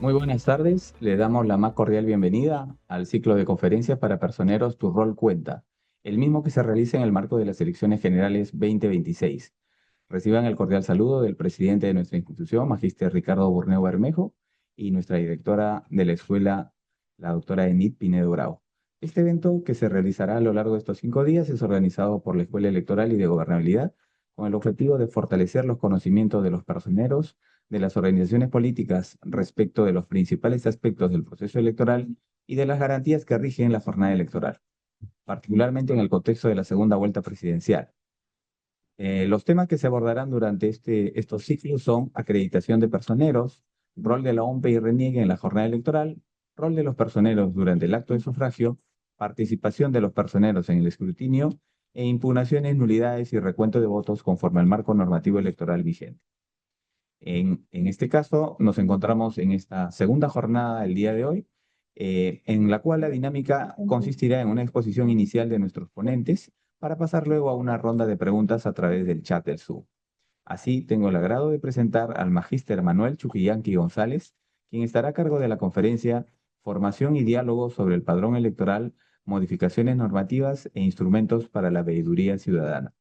Muy buenas tardes, le damos la más cordial bienvenida al ciclo de conferencias para personeros Tu Rol Cuenta, el mismo que se realiza en el marco de las elecciones generales 2026. Reciban el cordial saludo del presidente de nuestra institución, Magíster Ricardo Burneo Bermejo, y nuestra directora de la escuela, la doctora Enid Pinedo Bravo. Este evento, que se realizará a lo largo de estos 5 días, es organizado por la Escuela Electoral y de Gobernabilidad con el objetivo de fortalecer los conocimientos de los personeros de las organizaciones políticas respecto de los principales aspectos del proceso electoral y de las garantías que rigen la jornada electoral, particularmente en el contexto de la segunda vuelta presidencial. Los temas que se abordarán durante estos ciclos son acreditación de personeros, rol de la OMPE y RENIEG en la jornada electoral, rol de los personeros durante el acto de sufragio, participación de los personeros en el escrutinio e impugnaciones, nulidades y recuento de votos conforme al marco normativo electoral vigente. En este caso, nos encontramos en esta segunda jornada del día de hoy, en la cual la dinámica consistirá en una exposición inicial de nuestros ponentes para pasar luego a una ronda de preguntas a través del chat del Zoom. Así, tengo el agrado de presentar al magíster Manuel Chuquillanqui González, quien estará a cargo de la conferencia Formación y diálogo sobre el padrón electoral, modificaciones normativas e instrumentos para la veeduría ciudadana.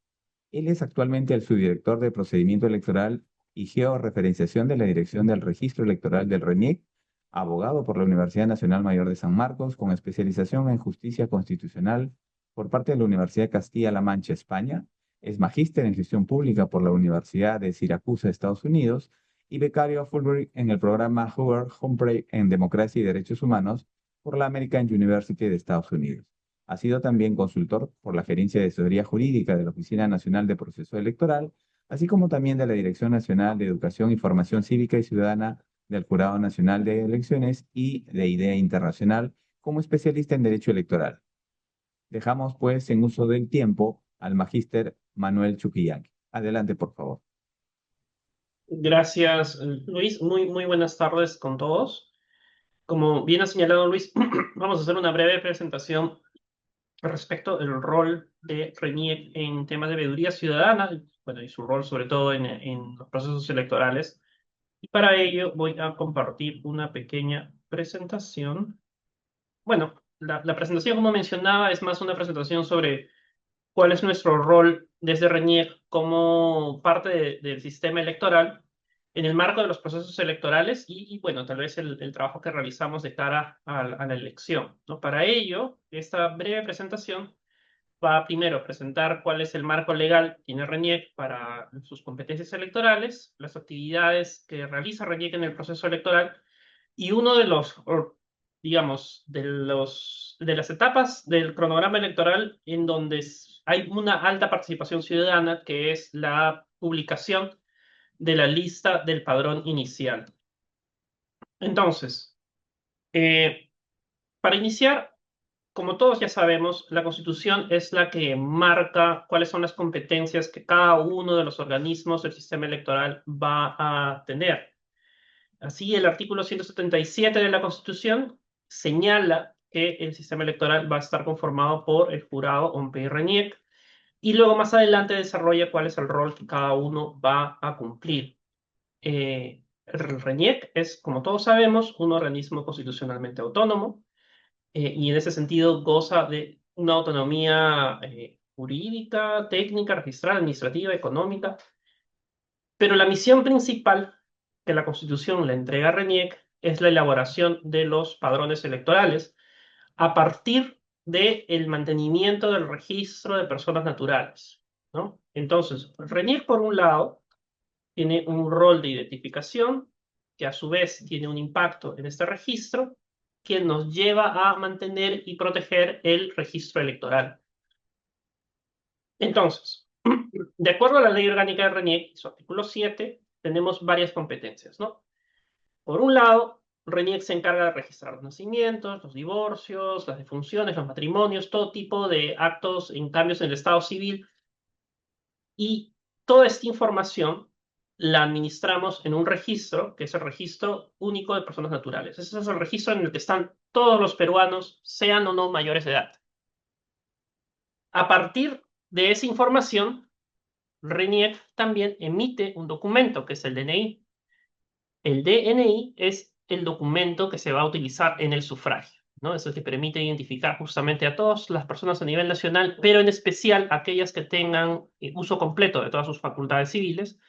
Él es actualmente el subdirector de Procedimiento Electoral y Georreferenciación de la Dirección del Registro Electoral del RENIEC, abogado por la Universidad Nacional Mayor de San Marcos, con especialización en Justicia Constitucional por parte de la Universidad de Castilla-La Mancha, España. Es magíster en Gestión Pública por la Universidad de Siracusa, Estados Unidos, y becario a Fulbright en el programa Hoover Humphrey en Democracia y Derechos Humanos por la American University de Estados Unidos. Ha sido también consultor por la Gerencia de Asesoría Jurídica de la Oficina Nacional de Proceso Electoral, así como también de la Dirección Nacional de Educación y Formación Cívica y Ciudadana del Jurado Nacional de Elecciones y de IDEA Internacional como especialista en Derecho Electoral. Dejamos, pues, en uso del tiempo al magíster Manuel Chuquillanqui. Adelante, por favor. Gracias, Luis. Muy buenas tardes con todos. Como bien ha señalado Luis, vamos a hacer una breve presentación respecto del rol de RENIEC en temas de veeduría ciudadana, bueno, y su rol sobre todo en los procesos electorales. Y para ello voy a compartir una pequeña presentación. Bueno, la presentación, como mencionaba, es más una presentación sobre cuál es nuestro rol desde RENIEC como parte del sistema electoral en el marco de los procesos electorales bueno, tal vez el trabajo que realizamos de cara a la elección, ¿no? Para ello, esta breve presentación va a primero presentar cuál es el marco legal que tiene RENIEC para sus competencias electorales, las actividades que realiza RENIEC en el proceso electoral y uno de digamos, de las etapas del cronograma electoral en donde hay una alta participación ciudadana, que es la publicación de la lista del padrón inicial. Entonces, para iniciar, como todos ya sabemos, la Constitución es la que marca cuáles son las competencias que cada uno de los organismos del sistema electoral va a tener. Así, el artículo 177 de la Constitución señala que el sistema electoral va a estar conformado por el jurado OMPE y RENIEC, y luego más adelante desarrolla cuál es el rol que cada uno va a cumplir. El RENIEC es, como todos sabemos, un organismo constitucionalmente autónomo, y en ese sentido goza de una autonomía jurídica, técnica, registral, administrativa, económica, pero la misión principal que la Constitución le entrega a RENIEC es la elaboración de los padrones electorales a partir del mantenimiento del registro de personas naturales, ¿no? Entonces, RENIEC, por un lado, tiene un rol de identificación que a su vez tiene un impacto en este registro que nos lleva a mantener y proteger el registro electoral. Entonces, de acuerdo a la Ley Orgánica de RENIEC, su artículo 7, tenemos varias competencias, ¿no? Por un lado, RENIEC se encarga de registrar los nacimientos, los divorcios, las defunciones, los matrimonios, todo tipo de actos en cambios en el estado civil, y toda esta información la administramos en un registro, que es el Registro Único de Personas Naturales. Ese es el registro en el que están todos los peruanos, sean o no mayores de edad. A partir de esa información, RENIEC también emite un documento, que es el DNI. El DNI es el documento que se va a utilizar en el sufragio, ¿no? Eso te permite identificar justamente a todas las personas a nivel nacional, pero en especial aquellas que tengan uso completo de todas sus facultades civiles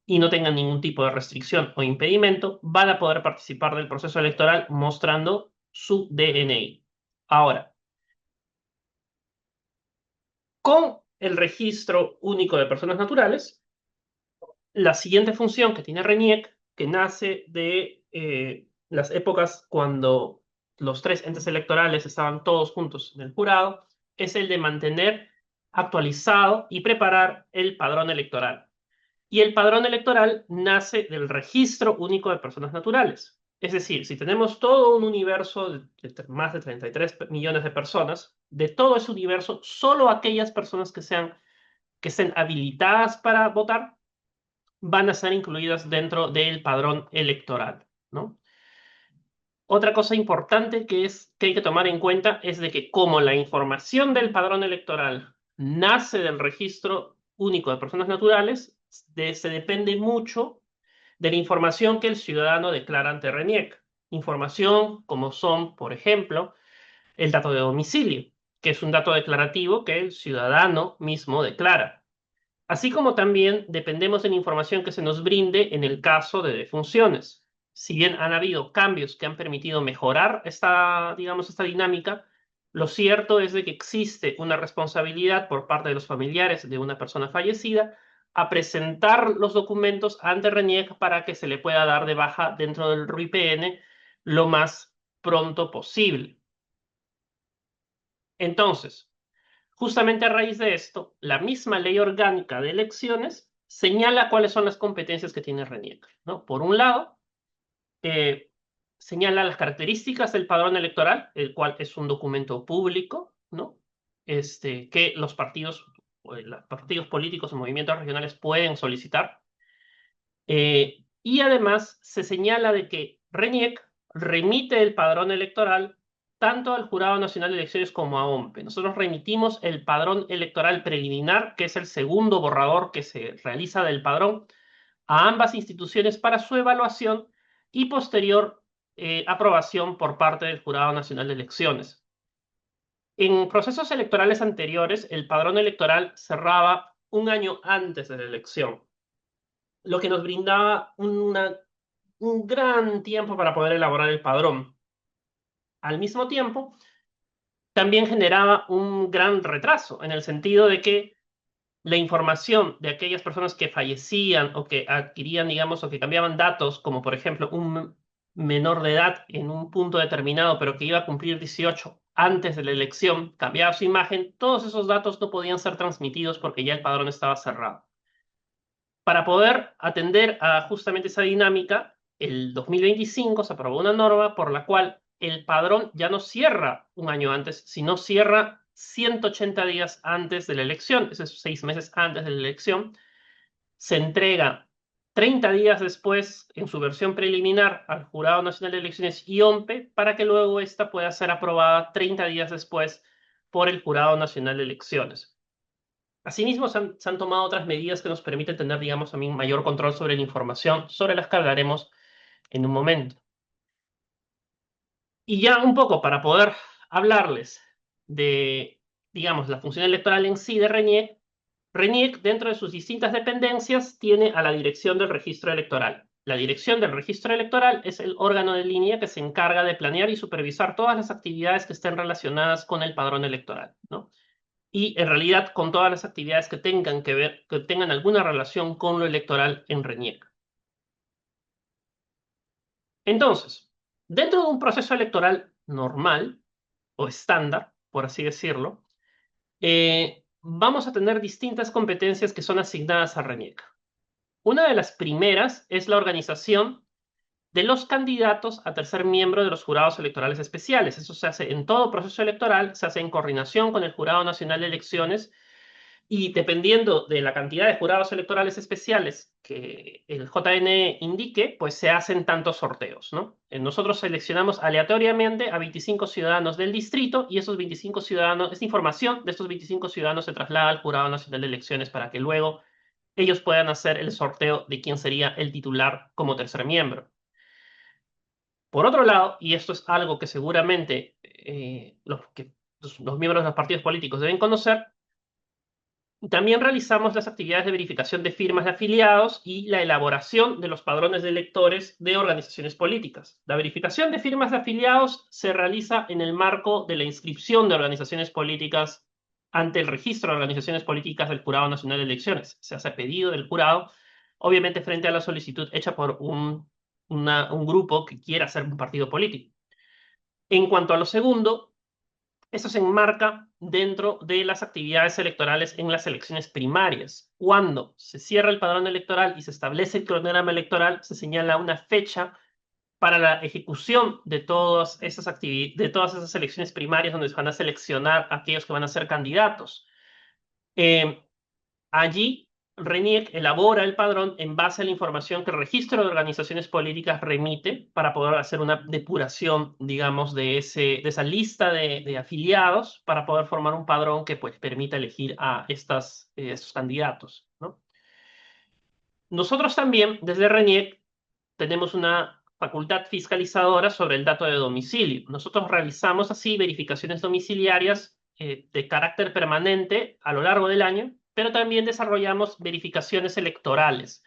y no tengan ningún tipo de restricción o impedimento, van a poder participar del proceso electoral mostrando su DNI. Ahora, con el registro único de personas naturales, la siguiente función que tiene RENIEC, que nace de las épocas cuando los tres entes electorales estaban todos juntos en el jurado, es el de mantener actualizado y preparar el padrón electoral. Y el padrón electoral nace del registro único de personas naturales. Es decir, si tenemos todo un universo de más de 33 millones de personas, de todo ese universo, solo aquellas personas que estén habilitadas para votar van a ser incluidas dentro del padrón electoral, ¿no? Otra cosa importante que hay que tomar en cuenta es de que como la información del padrón electoral nace del registro único de personas naturales, se depende mucho de la información que el ciudadano declara ante RENIEC. Información como son, por ejemplo, el dato de domicilio, que es un dato declarativo que el ciudadano mismo declara. Así como también dependemos de la información que se nos brinde en el caso de defunciones. Si bien han habido cambios que han permitido mejorar esta, digamos, esta dinámica, lo cierto es de que existe una responsabilidad por parte de los familiares de una persona fallecida a presentar los documentos ante RENIEC para que se le pueda dar de baja dentro del RUIPN lo más pronto posible. Entonces, justamente a raíz de esto, la misma ley orgánica de elecciones señala cuáles son las competencias que tiene RENIEC, ¿no? Por un lado, eh, señala las características del padrón electoral, el cual es un documento público, ¿no? Que los partidos políticos o movimientos regionales pueden solicitar. Y además se señala de que RENIEC remite el padrón electoral tanto al Jurado Nacional de Elecciones como a OMPE. Nosotros remitimos el padrón electoral preliminar, que es el segundo borrador que se realiza del padrón, a ambas instituciones para su evaluación y posterior aprobación por parte del Jurado Nacional de Elecciones. En procesos electorales anteriores, el padrón electoral cerraba un año antes de la elección, lo que nos brindaba un gran tiempo para poder elaborar el padrón. Al mismo tiempo, también generaba un gran retraso, en el sentido de que la información de aquellas personas que fallecían o que adquirían, digamos, o que cambiaban datos, como por ejemplo un menor de edad en un punto determinado, pero que iba a cumplir 18 antes de la elección, cambiaba su imagen, todos esos datos no podían ser transmitidos porque ya el padrón estaba cerrado. Para poder atender a justamente esa dinámica, el 2025 se aprobó una norma por la cual el padrón ya no cierra un año antes, sino cierra 180 días antes de la elección, esos es 6 meses antes de la elección. Se entrega 30 días después en su versión preliminar al Jurado Nacional de Elecciones y OMPE para que luego esta pueda ser aprobada 30 días después por el Jurado Nacional de Elecciones. Asimismo, se han tomado otras medidas que nos permiten tener, digamos, también mayor control sobre la información, sobre las que hablaremos en un momento. Y ya un poco para poder hablarles de, digamos, la función electoral en sí de RENIEC, RENIEC, dentro de sus distintas dependencias, tiene a la dirección del registro electoral. La dirección del registro electoral es el órgano de línea que se encarga de planear y supervisar todas las actividades que estén relacionadas con el padrón electoral, ¿no? Y en realidad con todas las actividades que tengan que ver, que tengan alguna relación con lo electoral en RENIEC. Entonces, dentro de un proceso electoral normal o estándar, por así decirlo, vamos a tener distintas competencias que son asignadas a RENIEC. Una de las primeras es la organización de los candidatos a tercer miembro de los jurados electorales especiales. Eso se hace en todo proceso electoral, se hace en coordinación con el Jurado Nacional de Elecciones. Y dependiendo de la cantidad de jurados electorales especiales que el JN indique, pues se hacen tantos sorteos, ¿no? Nosotros seleccionamos aleatoriamente a 25 ciudadanos del distrito y esos 25 ciudadanos, esta información de estos 25 ciudadanos se traslada al Jurado Nacional de Elecciones para que luego ellos puedan hacer el sorteo de quién sería el titular como tercer miembro. Por otro lado, y esto es algo que seguramente los miembros de los partidos políticos deben conocer, también realizamos las actividades de verificación de firmas de afiliados y la elaboración de los padrones de electores de organizaciones políticas. La verificación de firmas de afiliados se realiza en el marco de la inscripción de organizaciones políticas ante el registro de organizaciones políticas del Jurado Nacional de Elecciones. Se hace pedido del jurado, obviamente frente a la solicitud hecha por un grupo que quiera ser un partido político. En cuanto a lo segundo, esto se enmarca dentro de las actividades electorales en las elecciones primarias. Cuando se cierra el padrón electoral y se establece el cronograma electoral, se señala una fecha para la ejecución de todas esas elecciones primarias donde se van a seleccionar a aquellos que van a ser candidatos. Allí, RENIEC elabora el padrón en base a la información que el registro de organizaciones políticas remite para poder hacer una depuración, digamos, de esa lista de afiliados para poder formar un padrón que pues, permita elegir a estos candidatos, ¿no? Nosotros también, desde RENIEC, tenemos una facultad fiscalizadora sobre el dato de domicilio. Nosotros realizamos así verificaciones domiciliarias de carácter permanente a lo largo del año, pero también desarrollamos verificaciones electorales.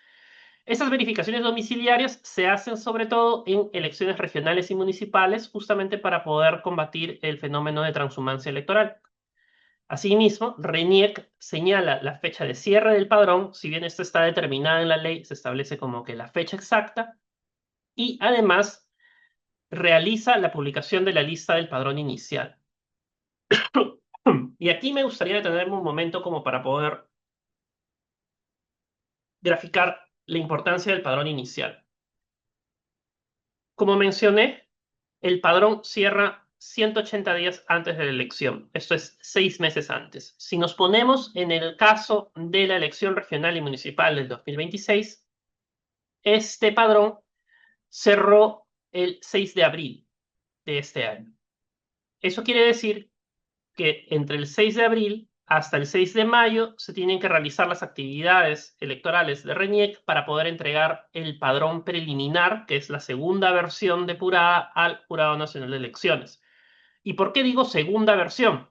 Esas verificaciones domiciliarias se hacen sobre todo en elecciones regionales y municipales, justamente para poder combatir el fenómeno de transhumancia electoral. Asimismo, RENIEC señala la fecha de cierre del padrón, si bien esta está determinada en la ley, se establece como que la fecha exacta, y además realiza la publicación de la lista del padrón inicial. Y aquí me gustaría detenerme un momento como para poder graficar la importancia del padrón inicial. Como mencioné, el padrón cierra 180 días antes de la elección. Esto es 6 meses antes. Si nos ponemos en el caso de la elección regional y municipal del 2026, este padrón cerró el 6 de abril de este año. Eso quiere decir que entre el 6 de abril hasta el 6 de mayo se tienen que realizar las actividades electorales de RENIEC para poder entregar el padrón preliminar, que es la segunda versión depurada al Jurado Nacional de Elecciones. ¿Y por qué digo segunda versión?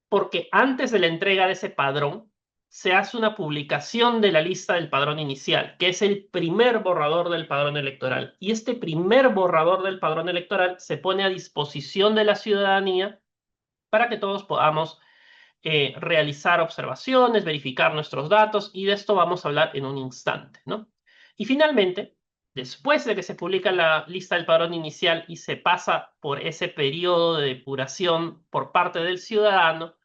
Porque antes de la entrega de ese padrón se hace una publicación de la lista del padrón inicial, que es el primer borrador del padrón electoral. Y este primer borrador del padrón electoral se pone a disposición de la ciudadanía para que todos podamos realizar observaciones, verificar nuestros datos, y de esto vamos a hablar en un instante, ¿no? Y finalmente, después de que se publica la lista del padrón inicial y se pasa por ese periodo de depuración por parte del ciudadano,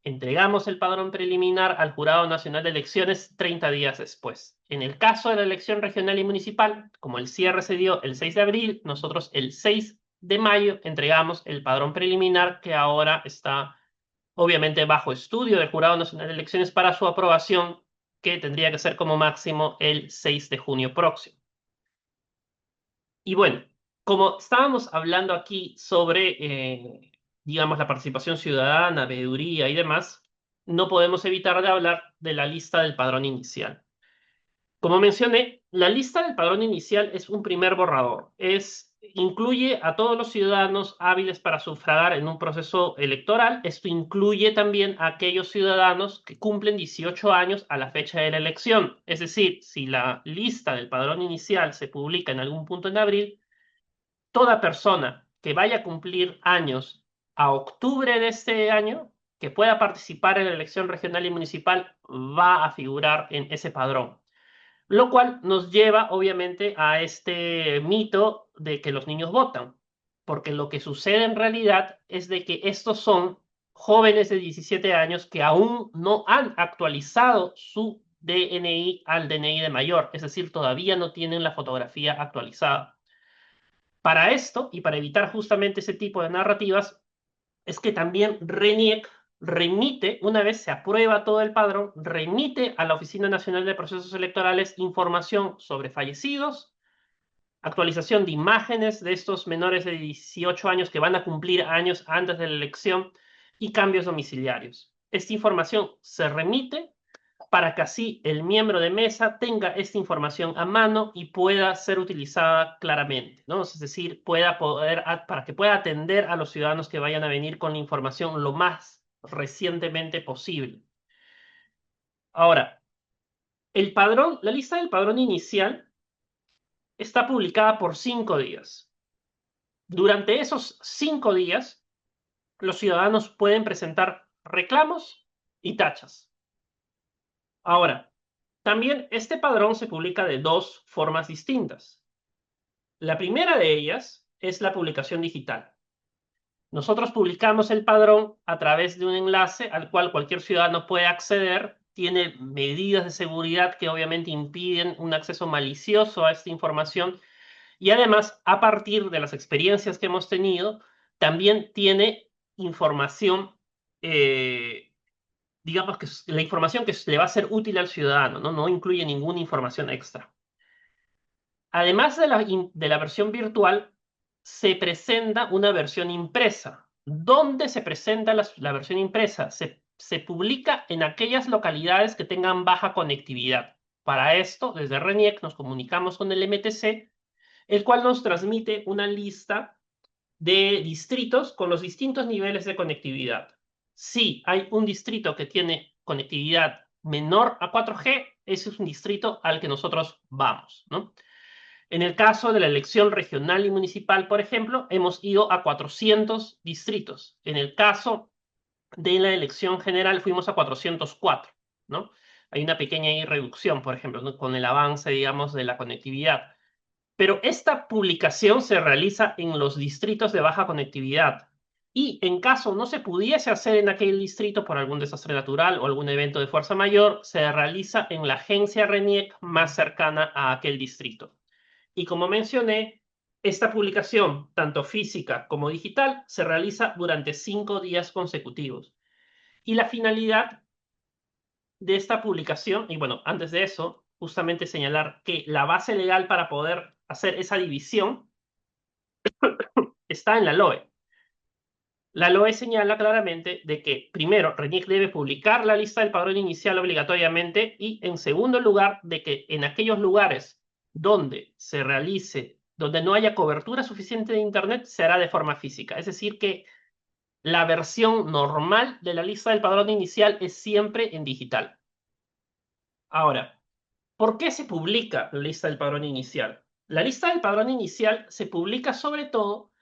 entregamos el padrón preliminar al Jurado Nacional de Elecciones 30 días después. En el caso de la elección regional y municipal, como el cierre se dio el 6 de abril, nosotros el 6 de mayo entregamos el padrón preliminar que ahora está obviamente bajo estudio del Jurado Nacional de Elecciones para su aprobación, que tendría que ser como máximo el 6 de junio próximo. Y bueno, como estábamos hablando aquí sobre, digamos, la participación ciudadana, veeduría y demás, no podemos evitar de hablar de la lista del padrón inicial. Como mencioné, la lista del padrón inicial es un primer borrador. Incluye a todos los ciudadanos hábiles para sufragar en un proceso electoral. Esto incluye también a aquellos ciudadanos que cumplen 18 años a la fecha de la elección. Es decir, si la lista del padrón inicial se publica en algún punto en abril, toda persona que vaya a cumplir años a octubre de este año, que pueda participar en la elección regional y municipal, va a figurar en ese padrón. Lo cual nos lleva, obviamente, a este mito de que los niños votan. Porque lo que sucede en realidad es de que estos son jóvenes de 17 años que aún no han actualizado su DNI al DNI de mayor. Es decir, todavía no tienen la fotografía actualizada. Para esto, y para evitar justamente ese tipo de narrativas, es que también RENIEC remite, una vez se aprueba todo el padrón, remite a la Oficina Nacional de Procesos Electorales información sobre fallecidos, actualización de imágenes de estos menores de 18 años que van a cumplir años antes de la elección y cambios domiciliarios. Esta información se remite para que así el miembro de mesa tenga esta información a mano y pueda ser utilizada claramente, ¿no? Es decir, para que pueda atender a los ciudadanos que vayan a venir con la información lo más recientemente posible. Ahora, la lista del padrón inicial está publicada por 5 días. Durante esos 5 días, los ciudadanos pueden presentar reclamos y tachas. Ahora, también este padrón se publica de dos formas distintas. La primera de ellas es la publicación digital. Nosotros publicamos el padrón a través de un enlace al cual cualquier ciudadano puede acceder. Tiene medidas de seguridad que obviamente impiden un acceso malicioso a esta información. Y además, a partir de las experiencias que hemos tenido, también tiene información, digamos que la información que le va a ser útil al ciudadano, ¿no? No incluye ninguna información extra. Además de la versión virtual, se presenta una versión impresa. ¿Dónde se presenta la versión impresa? Se publica en aquellas localidades que tengan baja conectividad. Para esto, desde RENIEC nos comunicamos con el MTC, el cual nos transmite una lista de distritos con los distintos niveles de conectividad. Si hay un distrito que tiene conectividad menor a 4G, ese es un distrito al que nosotros vamos, ¿no? En el caso de la elección regional y municipal, por ejemplo, hemos ido a 400 distritos. En el caso de la elección general fuimos a 404, ¿no? Hay una pequeña reducción, por ejemplo, ¿no? Con el avance, digamos, de la conectividad. Pero esta publicación se realiza en los distritos de baja conectividad. Y en caso no se pudiese hacer en aquel distrito por algún desastre natural o algún evento de fuerza mayor, se realiza en la agencia RENIEC más cercana a aquel distrito. Y como mencioné, esta publicación, tanto física como digital, se realiza durante 5 días consecutivos. Y la finalidad de esta publicación, y bueno, antes de eso, justamente señalar que la base legal para poder hacer esa división está en la LOE. La LOE señala claramente de que, primero, RENIEC debe publicar la lista del padrón inicial obligatoriamente y, en segundo lugar, de que en aquellos lugares donde no haya cobertura suficiente de Internet, se hará de forma física. Es decir, que la versión normal de la lista del padrón inicial es siempre en digital. Ahora, ¿por qué se publica la lista del padrón inicial? La lista del padrón inicial se publica sobre todo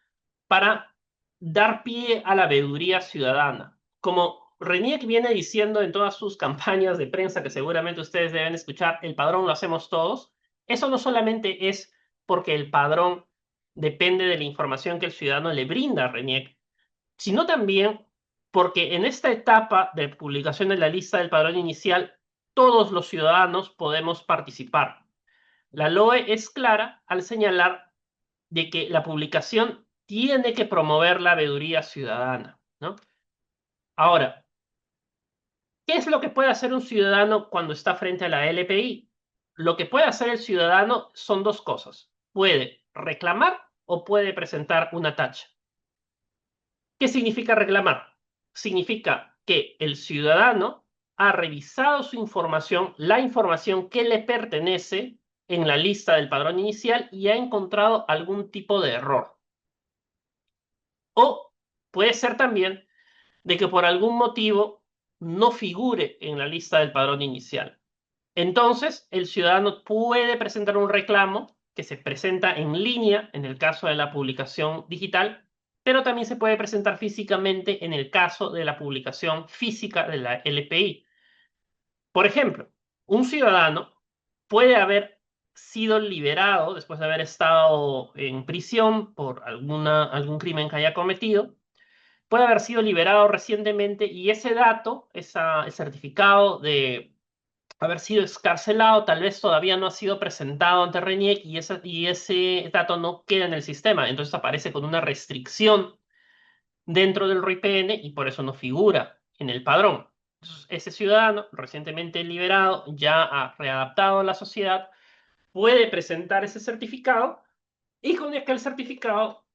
para dar pie a la veeduría ciudadana. Como RENIEC viene diciendo en todas sus campañas de prensa, que seguramente ustedes deben escuchar, el padrón lo hacemos todos, eso no solamente es porque el padrón depende de la información que el ciudadano le brinda a RENIEC, sino también porque en esta etapa de publicación de la lista del padrón inicial, todos los ciudadanos podemos participar. La LOE es clara al señalar de que la publicación tiene que promover la veeduría ciudadana, ¿no? Ahora, ¿qué es lo que puede hacer un ciudadano cuando está frente a la LPI? Lo que puede hacer el ciudadano son dos cosas. Puede reclamar o puede presentar una tacha. ¿Qué significa reclamar? Significa que el ciudadano ha revisado su información, la información que le pertenece en la lista del padrón inicial y ha encontrado algún tipo de error. O puede ser también de que por algún motivo no figure en la lista del padrón inicial. Entonces, el ciudadano puede presentar un reclamo que se presenta en línea en el caso de la publicación digital, pero también se puede presentar físicamente en el caso de la publicación física de la LPI. Por ejemplo, un ciudadano puede haber sido liberado después de haber estado en prisión por algún crimen que haya cometido, puede haber sido liberado recientemente y ese dato, el certificado de haber sido excarcelado, tal vez todavía no ha sido presentado ante RENIEC y ese dato no queda en el sistema. Entonces aparece con una restricción dentro del RIPN y por eso no figura en el padrón. Entonces, ese ciudadano recientemente liberado, ya ha readaptado a la sociedad, puede presentar ese certificado y con aquel certificado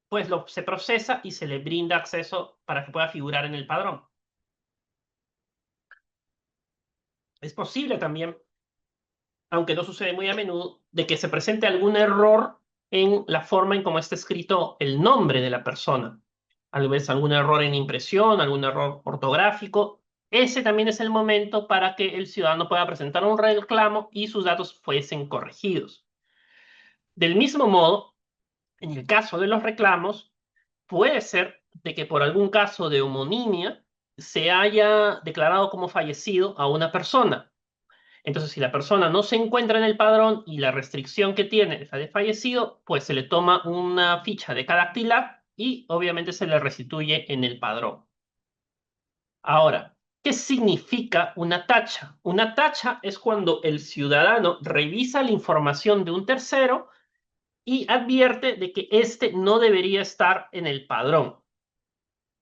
pues se procesa y se le brinda acceso para que pueda figurar en el padrón. Es posible también, aunque no sucede muy a menudo, de que se presente algún error en la forma en cómo está escrito el nombre de la persona. Tal vez algún error en impresión, algún error ortográfico. Ese también es el momento para que el ciudadano pueda presentar un reclamo y sus datos fuesen corregidos. Del mismo modo, en el caso de los reclamos, puede ser de que por algún caso de homonimia se haya declarado como fallecido a una persona. Entonces, si la persona no se encuentra en el padrón y la restricción que tiene es la de fallecido, pues se le toma una ficha de cada dactilar y obviamente se le restituye en el padrón. Ahora, ¿qué significa una tacha? Una tacha es cuando el ciudadano revisa la información de un tercero y advierte de que éste no debería estar en el padrón.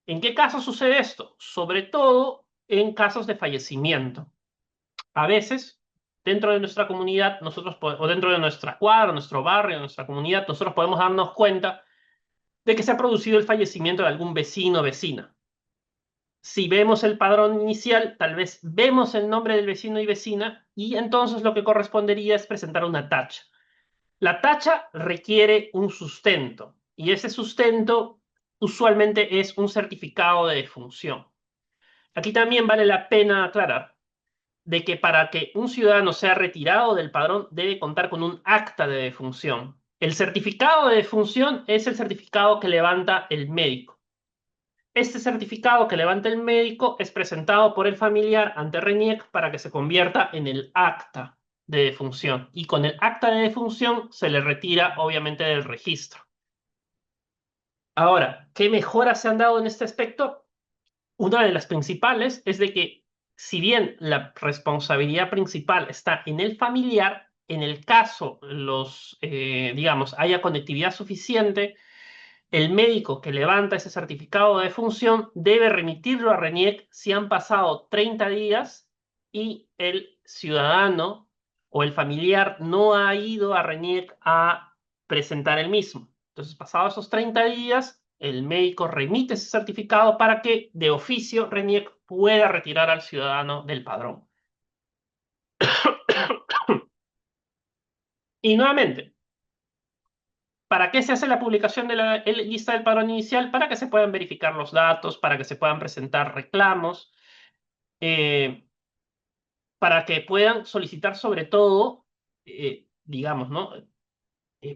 ¿En qué caso sucede esto? Sobre todo en casos de fallecimiento. A veces, dentro de nuestra comunidad, o dentro de nuestra cuadra, nuestro barrio, nuestra comunidad, nosotros podemos darnos cuenta de que se ha producido el fallecimiento de algún vecino o vecina. Si vemos el padrón inicial, tal vez vemos el nombre del vecino y vecina, y entonces lo que correspondería es presentar una tacha. La tacha requiere un sustento, y ese sustento usualmente es un certificado de defunción. Aquí también vale la pena aclarar de que para que un ciudadano sea retirado del padrón debe contar con un acta de defunción. El certificado de defunción es el certificado que levanta el médico. Este certificado que levanta el médico es presentado por el familiar ante RENIEC para que se convierta en el acta de defunción. Y con el acta de defunción se le retira, obviamente, del registro. Ahora, ¿qué mejoras se han dado en este aspecto? Una de las principales es de que, si bien la responsabilidad principal está en el familiar, en el caso digamos, haya conectividad suficiente, el médico que levanta ese certificado de defunción debe remitirlo a RENIEC si han pasado 30 días y el ciudadano o el familiar no ha ido a RENIEC a presentar el mismo. Entonces, pasados esos 30 días, el médico remite ese certificado para que de oficio RENIEC pueda retirar al ciudadano del padrón. Y nuevamente, ¿para qué se hace la publicación de la lista del padrón inicial? Para que se puedan verificar los datos, para que se puedan presentar reclamos, eh, para que puedan solicitar sobre todo, digamos, ¿no?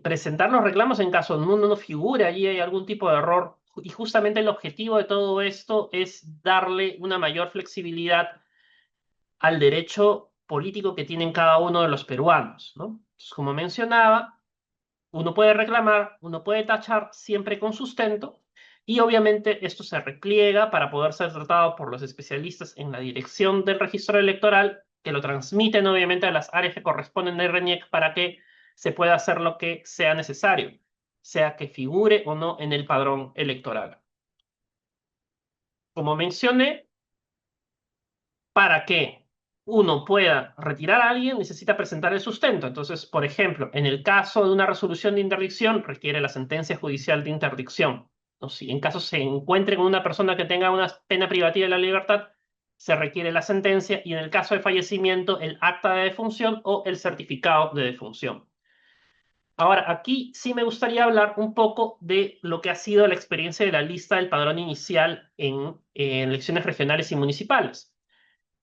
Presentar los reclamos en caso de uno no figure allí hay algún tipo de error. Y justamente el objetivo de todo esto es darle una mayor flexibilidad al derecho político que tienen cada uno de los peruanos, ¿no? Entonces, como mencionaba, uno puede reclamar, uno puede tachar siempre con sustento y obviamente esto se repliega para poder ser tratado por los especialistas en la dirección del registro electoral que lo transmiten obviamente a las áreas que corresponden de RENIEC para que se pueda hacer lo que sea necesario, sea que figure o no en el padrón electoral. Como mencioné, para que uno pueda retirar a alguien, necesita presentar el sustento. Entonces, por ejemplo, en el caso de una resolución de interdicción, requiere la sentencia judicial de interdicción. O si en caso se encuentre con una persona que tenga una pena privativa de la libertad, se requiere la sentencia y en el caso de fallecimiento, el acta de defunción o el certificado de defunción. Ahora, aquí sí me gustaría hablar un poco de lo que ha sido la experiencia de la lista del padrón inicial en elecciones regionales y municipales.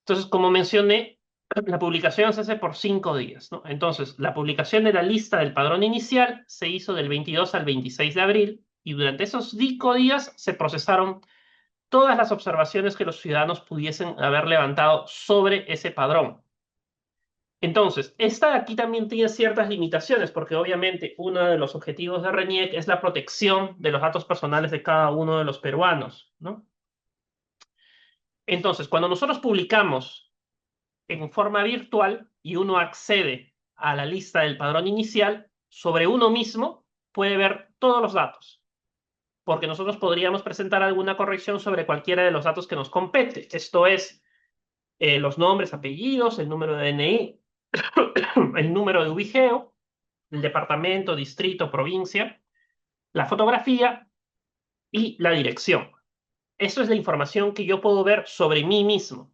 Entonces, como mencioné, la publicación se hace por 5 días, ¿no? Entonces, la publicación de la lista del padrón inicial se hizo del 22 al 26 de abril y durante esos 5 días se procesaron todas las observaciones que los ciudadanos pudiesen haber levantado sobre ese padrón. Entonces, esta de aquí también tiene ciertas limitaciones, porque obviamente uno de los objetivos de RENIEC es la protección de los datos personales de cada uno de los peruanos, ¿no? Entonces, cuando nosotros publicamos en forma virtual y uno accede a la lista del padrón inicial, sobre uno mismo puede ver todos los datos, porque nosotros podríamos presentar alguna corrección sobre cualquiera de los datos que nos compete. Esto es, los nombres, apellidos, el número de DNI, el número de ubigeo, el departamento, distrito, provincia, la fotografía y la dirección. Eso es la información que yo puedo ver sobre mí mismo.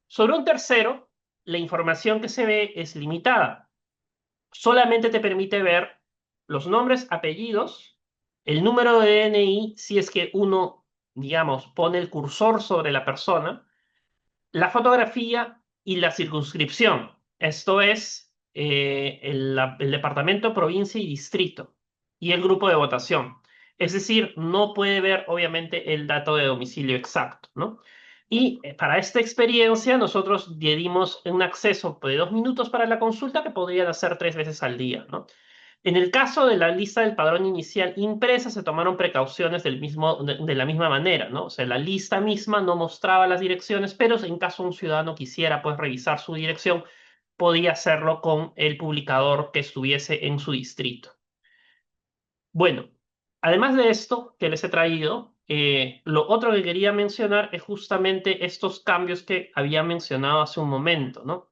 Sobre un tercero, la información que se ve es limitada. Solamente te permite ver los nombres, apellidos, el número de DNI, si es que uno, digamos, pone el cursor sobre la persona, la fotografía y la circunscripción. Esto es el departamento, provincia y distrito y el grupo de votación. Es decir, no puede ver obviamente el dato de domicilio exacto, ¿no? Y para esta experiencia nosotros le dimos un acceso de 2 minutos para la consulta que podrían hacer 3 veces al día, ¿no? En el caso de la lista del padrón inicial impresa, se tomaron precauciones de la misma manera, ¿no? O sea, la lista misma no mostraba las direcciones, pero en caso un ciudadano quisiera, pues, revisar su dirección, podía hacerlo con el publicador que estuviese en su distrito. Bueno, además de esto que les he traído, lo otro que quería mencionar es justamente estos cambios que había mencionado hace un momento, ¿no?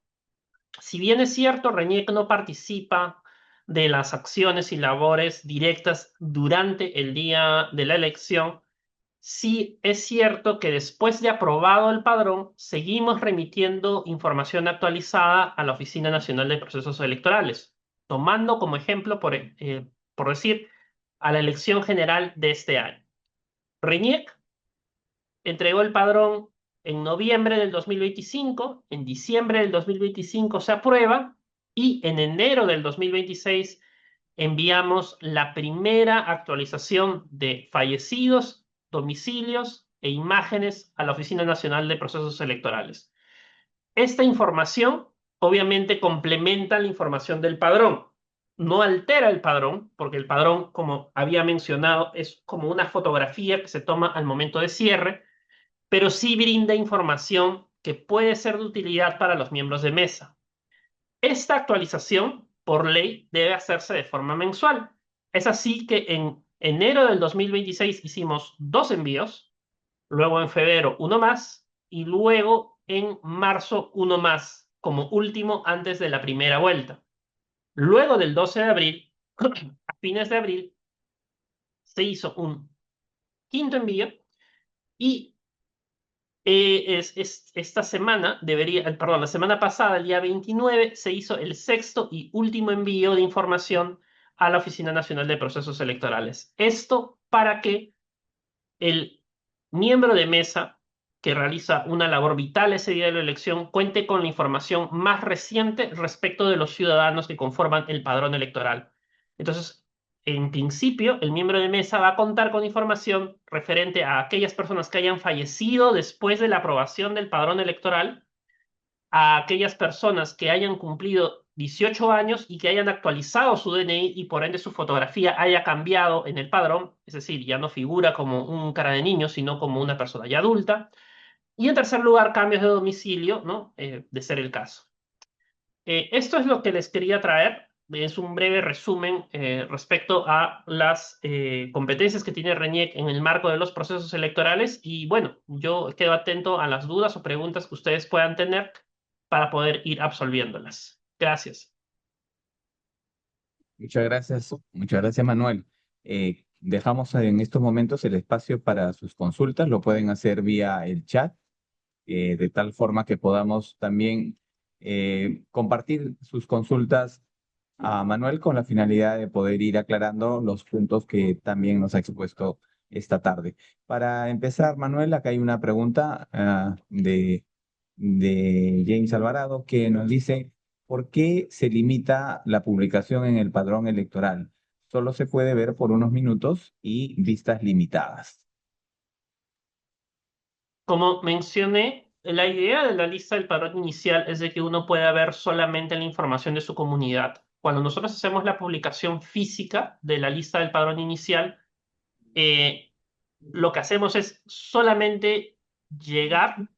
Si bien es cierto, RENIEC no participa de las acciones y labores directas durante el día de la elección, sí es cierto que después de aprobado el padrón, seguimos remitiendo información actualizada a la Oficina Nacional de Procesos Electorales, tomando como ejemplo, por decir, a la elección general de este año. RENIEC entregó el padrón en noviembre del 2025, en diciembre del 2025 se aprueba y en enero del 2026 enviamos la primera actualización de fallecidos, domicilios e imágenes a la Oficina Nacional de Procesos Electorales. Esta información obviamente complementa la información del padrón. No altera el padrón, porque el padrón, como había mencionado, es como una fotografía que se toma al momento de cierre, pero sí brinda información que puede ser de utilidad para los miembros de mesa. Esta actualización, por ley, debe hacerse de forma mensual. Es así que en enero del 2026 hicimos 2 envíos, luego en febrero uno más y luego en marzo uno más, como último antes de la primera vuelta. Luego del 12 de abril, a fines de abril, se hizo un quinto envío y esta semana perdón, la semana pasada, el día 29, se hizo el sexto y último envío de información a la Oficina Nacional de Procesos Electorales. Esto para que el miembro de mesa que realiza una labor vital ese día de la elección cuente con la información más reciente respecto de los ciudadanos que conforman el padrón electoral. Entonces, en principio, el miembro de mesa va a contar con información referente a aquellas personas que hayan fallecido después de la aprobación del padrón electoral, a aquellas personas que hayan cumplido 18 años y que hayan actualizado su DNI y por ende su fotografía haya cambiado en el padrón, es decir, ya no figura como un cara de niño, sino como una persona ya adulta. Y en tercer lugar, cambios de domicilio, ¿no? De ser el caso. Esto es lo que les quería traer. Es un breve resumen respecto a las competencias que tiene RENIEC en el marco de los procesos electorales. Y bueno, yo quedo atento a las dudas o preguntas que ustedes puedan tener para poder ir absolviéndolas. Gracias. Muchas gracias, Manuel. Dejamos en estos momentos el espacio para sus consultas, lo pueden hacer vía el chat, de tal forma que podamos también compartir sus consultas a Manuel con la finalidad de poder ir aclarando los puntos que también nos ha expuesto esta tarde. Para empezar, Manuel, acá hay una pregunta de James Alvarado que nos dice, ¿por qué se limita la publicación en el padrón electoral? Solo se puede ver por unos minutos y vistas limitadas. Como mencioné, la idea de la lista del padrón inicial es de que uno pueda ver solamente la información de su comunidad. Cuando nosotros hacemos la publicación física de la lista del padrón inicial, eh, lo que hacemos es solamente llegar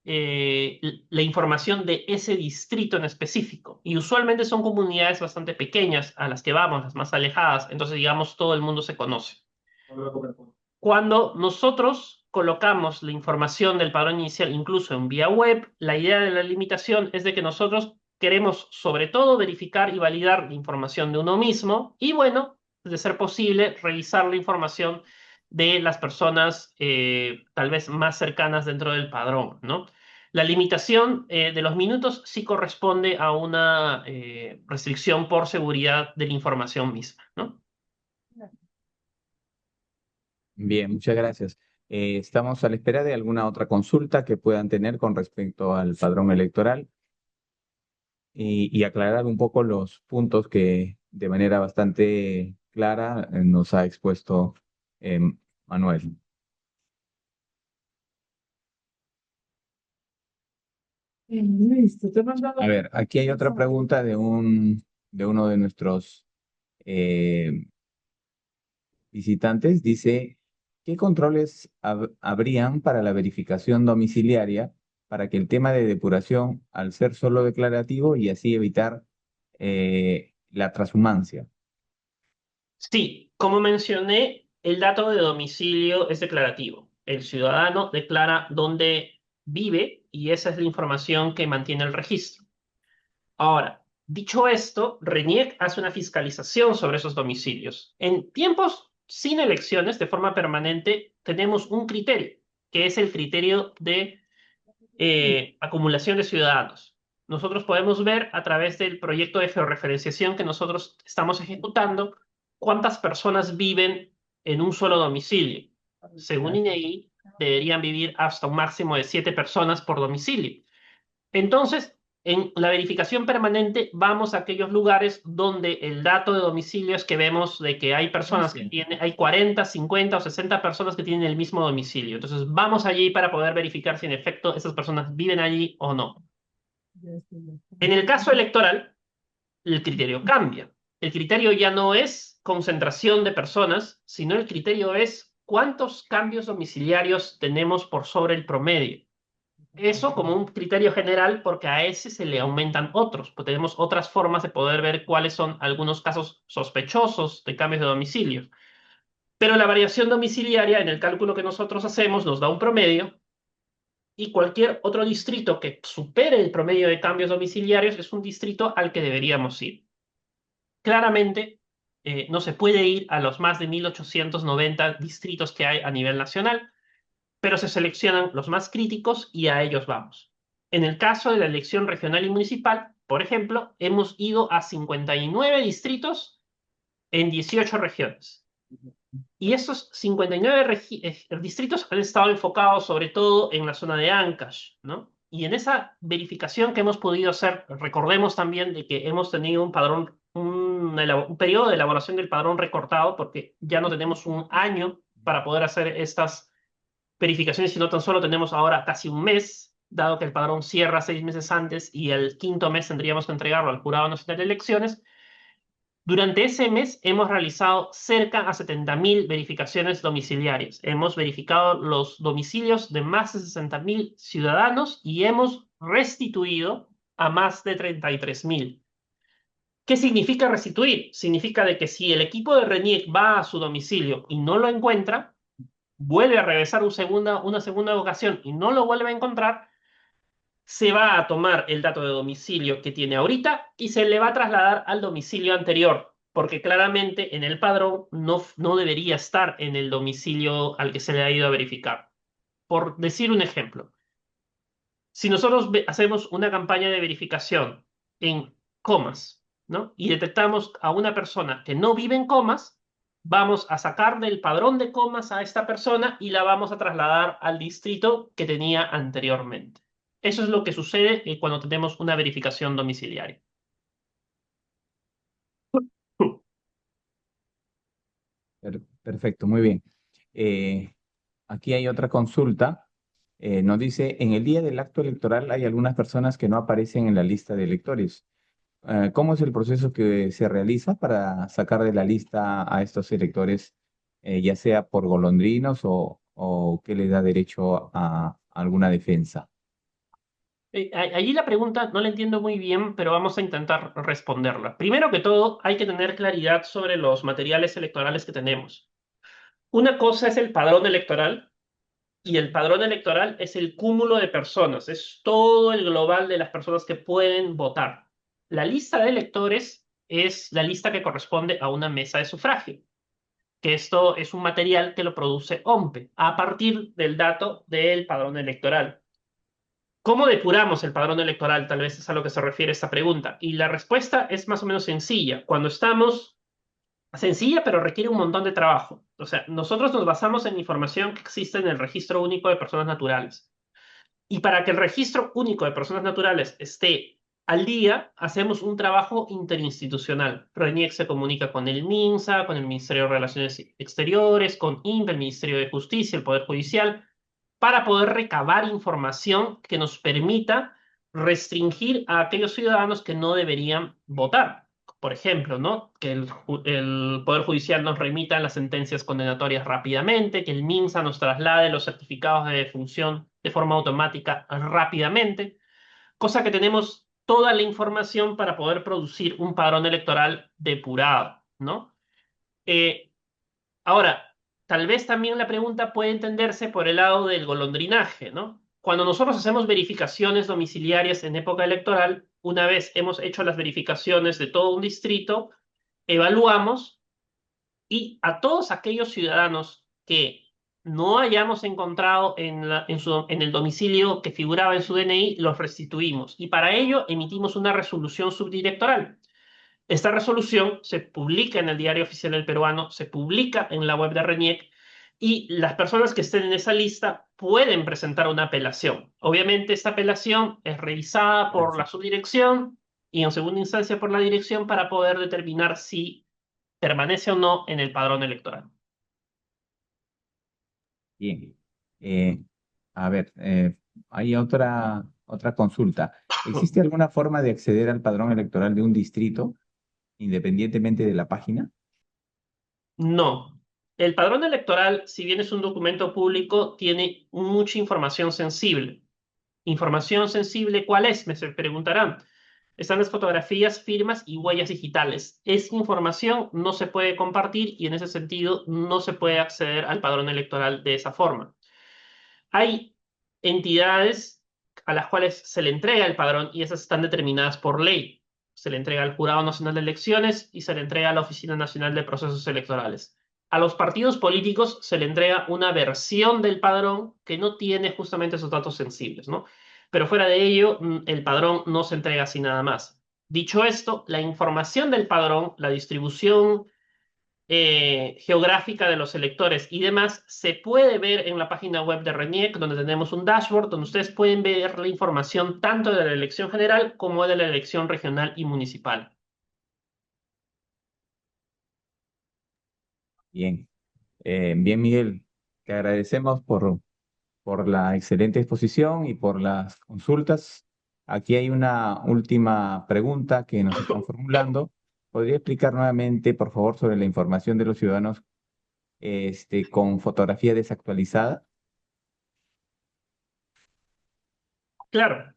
la información de ese distrito en específico. Y usualmente son comunidades bastante pequeñas a las que vamos, las más alejadas. Entonces, digamos, todo el mundo se conoce. Cuando nosotros colocamos la información del padrón inicial incluso en vía web, la idea de la limitación es de que nosotros queremos sobre todo verificar y validar la información de uno mismo y bueno, de ser posible, revisar la información de las personas tal vez más cercanas dentro del padrón, ¿no? La limitación de los minutos sí corresponde a una restricción por seguridad de la información misma, ¿no? Bien, muchas gracias. Estamos a la espera de alguna otra consulta que puedan tener con respecto al padrón electoral y aclarar un poco los puntos que de manera bastante clara nos ha expuesto Manuel. Listo, te he mandado. A ver, aquí hay otra pregunta de uno de nuestros eh, visitantes. Dice, ¿qué controles habrían para la verificación domiciliaria para que el tema de depuración, al ser solo declarativo y así evitar la transhumancia? Sí, como mencioné, el dato de domicilio es declarativo. El ciudadano declara dónde vive y esa es la información que mantiene el registro. Ahora, dicho esto, RENIEC hace una fiscalización sobre esos domicilios. En tiempos sin elecciones, de forma permanente, tenemos un criterio, que es el criterio de acumulación de ciudadanos. Nosotros podemos ver a través del proyecto de georreferenciación que nosotros estamos ejecutando cuántas personas viven en un solo domicilio. Según INEGI, deberían vivir hasta un máximo de 7 personas por domicilio. Entonces, en la verificación permanente vamos a aquellos lugares donde el dato de domicilio es que vemos de que hay personas que tienen, hay 40, 50 o 60 personas que tienen el mismo domicilio. Entonces, vamos allí para poder verificar si en efecto esas personas viven allí o no. En el caso electoral, el criterio cambia. El criterio ya no es concentración de personas, sino el criterio es cuántos cambios domiciliarios tenemos por sobre el promedio. Eso como un criterio general, porque a ese se le aumentan otros, pues tenemos otras formas de poder ver cuáles son algunos casos sospechosos de cambios de domicilio. Pero la variación domiciliaria en el cálculo que nosotros hacemos nos da un promedio y cualquier otro distrito que supere el promedio de cambios domiciliarios es un distrito al que deberíamos ir. Claramente, no se puede ir a los más de 1890 distritos que hay a nivel nacional, pero se seleccionan los más críticos y a ellos vamos. En el caso de la elección regional y municipal, por ejemplo, hemos ido a 59 distritos en 18 regiones. Y esos 59 distritos han estado enfocados sobre todo en la zona de Ancash, ¿no? Y en esa verificación que hemos podido hacer, recordemos también de que hemos tenido un padrón, un periodo de elaboración del padrón recortado, porque ya no tenemos un año para poder hacer estas verificaciones, sino tan solo tenemos ahora casi un mes, dado que el padrón cierra 6 meses antes y el quinto mes tendríamos que entregarlo al Jurado Nacional de Elecciones. Durante ese mes hemos realizado cerca a 70.000 verificaciones domiciliarias. Hemos verificado los domicilios de más de 60.000 ciudadanos y hemos restituido a más de 33.000. ¿Qué significa restituir? Significa de que si el equipo de RENIEC va a su domicilio y no lo encuentra, vuelve a regresar una segunda ocasión y no lo vuelve a encontrar, se va a tomar el dato de domicilio que tiene ahorita y se le va a trasladar al domicilio anterior, porque claramente en el padrón no debería estar en el domicilio al que se le ha ido a verificar. Por decir un ejemplo, si nosotros hacemos una campaña de verificación en Comas, ¿no? Y detectamos a una persona que no vive en Comas, vamos a sacar del padrón de Comas a esta persona y la vamos a trasladar al distrito que tenía anteriormente. Eso es lo que sucede cuando tenemos una verificación domiciliaria. Perfecto, muy bien. Eh, Aquí hay otra consulta. Nos dice, en el día del acto electoral hay algunas personas que no aparecen en la lista de electores. ¿Cómo es el proceso que se realiza para sacar de la lista a estos electores, ya sea por golondrinos o que les da derecho a alguna defensa? Allí la pregunta no la entiendo muy bien, pero vamos a intentar responderla. Primero que todo, hay que tener claridad sobre los materiales electorales que tenemos. Una cosa es el padrón electoral y el padrón electoral es el cúmulo de personas, es todo el global de las personas que pueden votar. La lista de electores es la lista que corresponde a una mesa de sufragio, que esto es un material que lo produce OMPE a partir del dato del padrón electoral. ¿Cómo depuramos el padrón electoral? Tal vez es a lo que se refiere esta pregunta. Y la respuesta es más o menos sencilla. Cuando estamos... Sencilla, pero requiere un montón de trabajo. O sea, nosotros nos basamos en información que existe en el Registro Único de Personas Naturales. Y para que el Registro Único de Personas Naturales esté al día, hacemos un trabajo interinstitucional. RENIEC se comunica con el MINSA, con el Ministerio de Relaciones Exteriores, con INPE, el Ministerio de Justicia, el Poder Judicial, para poder recabar información que nos permita restringir a aquellos ciudadanos que no deberían votar. Por ejemplo, ¿no? Que el Poder Judicial nos remita las sentencias condenatorias rápidamente, que el MINSA nos traslade los certificados de defunción de forma automática rápidamente, cosa que tenemos toda la información para poder producir un padrón electoral depurado, ¿no? Eh, Ahora, tal vez también la pregunta puede entenderse por el lado del golondrinaje, ¿no? Cuando nosotros hacemos verificaciones domiciliarias en época electoral, una vez hemos hecho las verificaciones de todo un distrito, evaluamos y a todos aquellos ciudadanos que no hayamos encontrado en el domicilio que figuraba en su DNI, los restituimos. Y para ello emitimos una resolución subdirectoral. Esta resolución se publica en el Diario Oficial del Peruano, se publica en la web de RENIEC y las personas que estén en esa lista pueden presentar una apelación. Obviamente esta apelación es revisada por la subdirección y en segunda instancia por la dirección para poder determinar si permanece o no en el padrón electoral. Bien. Eh, a ver, hay otra consulta. ¿Existe alguna forma de acceder al padrón electoral de un distrito independientemente de la página? No. El padrón electoral, si bien es un documento público, tiene mucha información sensible. Información sensible, ¿cuál es? Me se preguntarán. Están las fotografías, firmas y huellas digitales. Esa información no se puede compartir y en ese sentido no se puede acceder al padrón electoral de esa forma. Hay entidades a las cuales se le entrega el padrón y esas están determinadas por ley. Se le entrega al Jurado Nacional de Elecciones y se le entrega a la Oficina Nacional de Procesos Electorales. A los partidos políticos se le entrega una versión del padrón que no tiene justamente esos datos sensibles, ¿no? Pero fuera de ello, el padrón no se entrega así nada más. Dicho esto, la información del padrón, la distribución geográfica de los electores y demás, se puede ver en la página web de RENIEC, donde tenemos un dashboard donde ustedes pueden ver la información tanto de la elección general como de la elección regional y municipal. Bien. Bien, Miguel, te agradecemos por la excelente exposición y por las consultas. Aquí hay una última pregunta que nos están formulando. ¿Podría explicar nuevamente, por favor, sobre la información de los ciudadanos con fotografía desactualizada? Claro,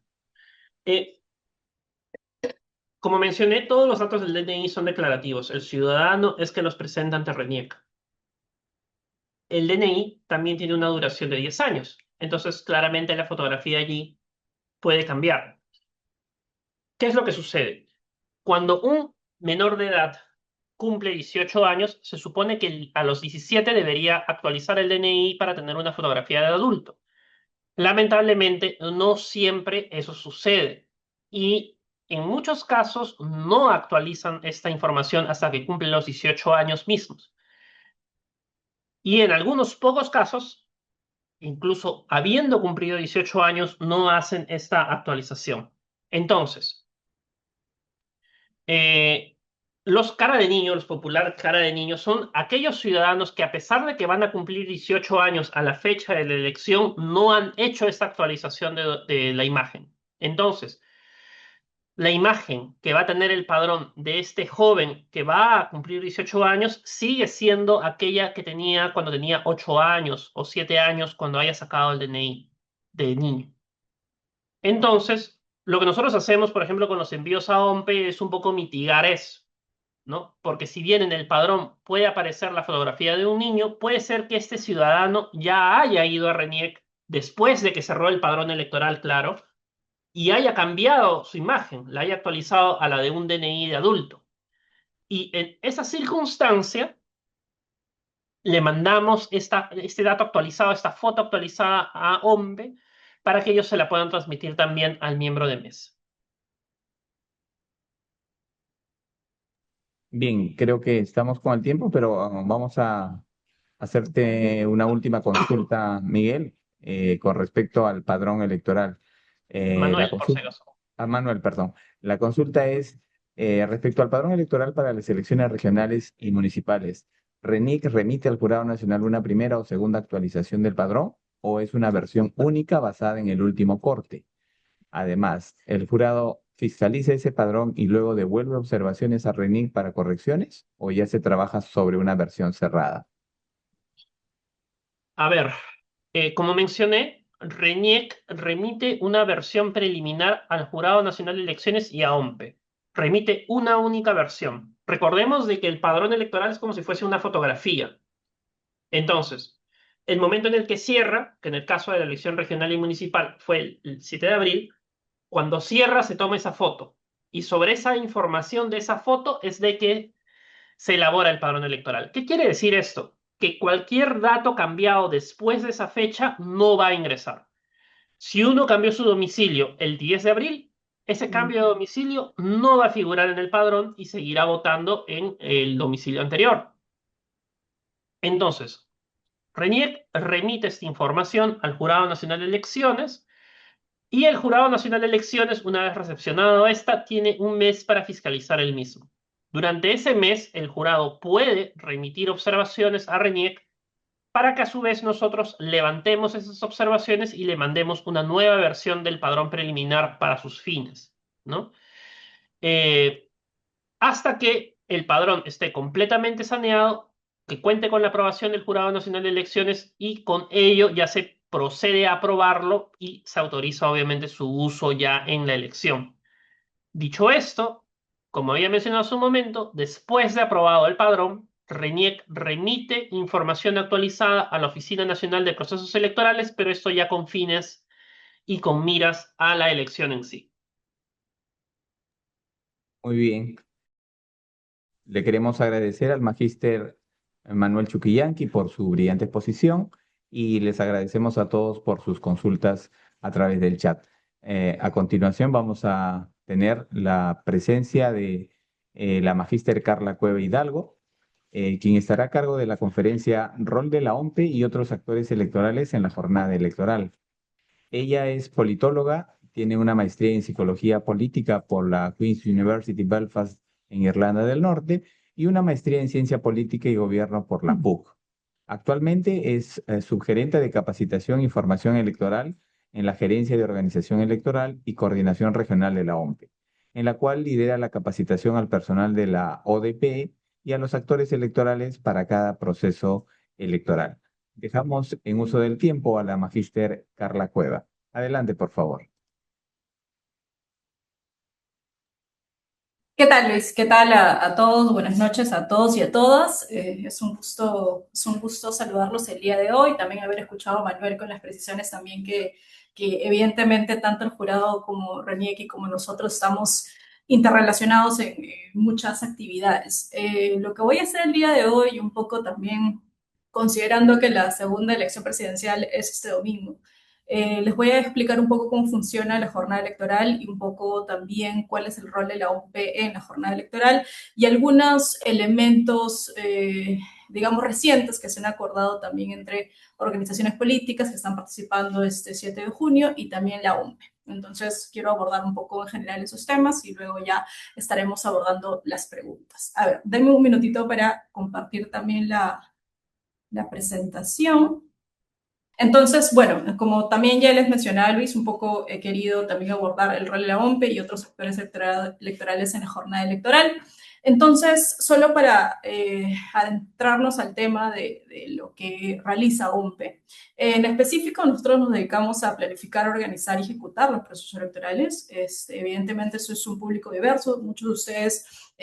eh, como mencioné, todos los datos del DNI son declarativos. El ciudadano es que los presenta ante RENIEC. El DNI también tiene una duración de 10 años. Entonces, claramente la fotografía allí puede cambiar. ¿Qué es lo que sucede? Cuando un menor de edad cumple 18 años, se supone que a los 17 debería actualizar el DNI para tener una fotografía de adulto. Lamentablemente, no siempre eso sucede y en muchos casos no actualizan esta información hasta que cumplen los 18 años mismos. Y en algunos pocos casos, incluso habiendo cumplido 18 años, no hacen esta actualización. Entonces, Eh, los cara de niño, los popular cara de niño, son aquellos ciudadanos que a pesar de que van a cumplir 18 años a la fecha de la elección, no han hecho esta actualización de la imagen. Entonces, la imagen que va a tener el padrón de este joven que va a cumplir 18 años sigue siendo aquella que tenía cuando tenía 8 años o 7 años cuando haya sacado el DNI de niño. Entonces, lo que nosotros hacemos, por ejemplo, con los envíos a OMPE es un poco mitigar eso, ¿no? Porque si bien en el padrón puede aparecer la fotografía de un niño, puede ser que este ciudadano ya haya ido a RENIEC después de que cerró el padrón electoral, claro, y haya cambiado su imagen, la haya actualizado a la de un DNI de adulto. Y en esa circunstancia le mandamos este dato actualizado, esta foto actualizada a OMBE para que ellos se la puedan transmitir también al miembro de mesa. Bien, creo que estamos con el tiempo, pero vamos a hacerte una última consulta, Miguel, con respecto al padrón electoral. La Manuel, por si consulta, acaso. Manuel, perdón. La consulta es respecto al padrón electoral para las elecciones regionales y municipales. ¿RENIC remite al Jurado Nacional una primera o segunda actualización del padrón o es una versión única basada en el último corte? Además, ¿el jurado fiscaliza ese padrón y luego devuelve observaciones a RENIC para correcciones o ya se trabaja sobre una versión cerrada? A ver, como mencioné, RENIEC remite una versión preliminar al Jurado Nacional de Elecciones y a OMPE. Remite una única versión. Recordemos de que el padrón electoral es como si fuese una fotografía. Entonces, el momento en el que cierra, que en el caso de la elección regional y municipal fue el 7 de abril, cuando cierra se toma esa foto. Y sobre esa información de esa foto es de que se elabora el padrón electoral. ¿Qué quiere decir esto? Que cualquier dato cambiado después de esa fecha no va a ingresar. Si uno cambió su domicilio el 10 de abril, ese cambio de domicilio no va a figurar en el padrón y seguirá votando en el domicilio anterior. Entonces, RENIEC remite esta información al Jurado Nacional de Elecciones y el Jurado Nacional de Elecciones, una vez recepcionado esta, tiene un mes para fiscalizar el mismo. Durante ese mes, el jurado puede remitir observaciones a RENIEC para que a su vez nosotros levantemos esas observaciones y le mandemos una nueva versión del padrón preliminar para sus fines, ¿no? Eh, Hasta que el padrón esté completamente saneado, que cuente con la aprobación del Jurado Nacional de Elecciones y con ello ya se procede a aprobarlo y se autoriza obviamente su uso ya en la elección. Dicho esto, como había mencionado hace un momento, después de aprobado el padrón, RENIEC remite información actualizada a la Oficina Nacional de Procesos Electorales, pero esto ya con fines y con miras a la elección en sí. Muy bien. Le queremos agradecer al magíster Manuel Chuquillanqui por su brillante exposición y les agradecemos a todos por sus consultas a través del chat. A continuación vamos a tener la presencia de la magíster Carla Cueva Hidalgo, quien estará a cargo de la conferencia Rol de la OMPE y otros actores electorales en la jornada electoral. Ella es politóloga, tiene una maestría en psicología política por la Queen's University Belfast en Irlanda del Norte y una maestría en ciencia política y gobierno por la PUC. Actualmente es subgerente de capacitación y formación electoral en la Gerencia de Organización Electoral y Coordinación Regional de la OMPE, en la cual lidera la capacitación al personal de la ODP y a los actores electorales para cada proceso electoral. Dejamos en uso del tiempo a la magíster Carla Cueva. Adelante, por favor. ¿Qué tal, Luis? ¿Qué tal a todos? Buenas noches a todos y a todas. Es un gusto saludarlos el día de hoy. También haber escuchado a Manuel con las precisiones también que evidentemente tanto el jurado como Reniec y como nosotros estamos interrelacionados en muchas actividades. Lo que voy a hacer el día de hoy, un poco también considerando que la segunda elección presidencial es este domingo, les voy a explicar un poco cómo funciona la jornada electoral y un poco también cuál es el rol de la OMP en la jornada electoral y algunos elementos, digamos, recientes que se han acordado también entre organizaciones políticas que están participando este 7 de junio y también la OMP. Entonces, quiero abordar un poco en general esos temas y luego ya estaremos abordando las preguntas. A ver, denme un minutito para compartir también la presentación. Entonces, bueno, como también ya les mencionaba Luis, un poco he querido también abordar el rol de la OMPE y otros actores electorales en la jornada electoral. Entonces, solo para adentrarnos al tema de lo que realiza OMPE. En específico, nosotros nos dedicamos a planificar, organizar y ejecutar los procesos electorales. Evidentemente, eso es un público diverso. Muchos de ustedes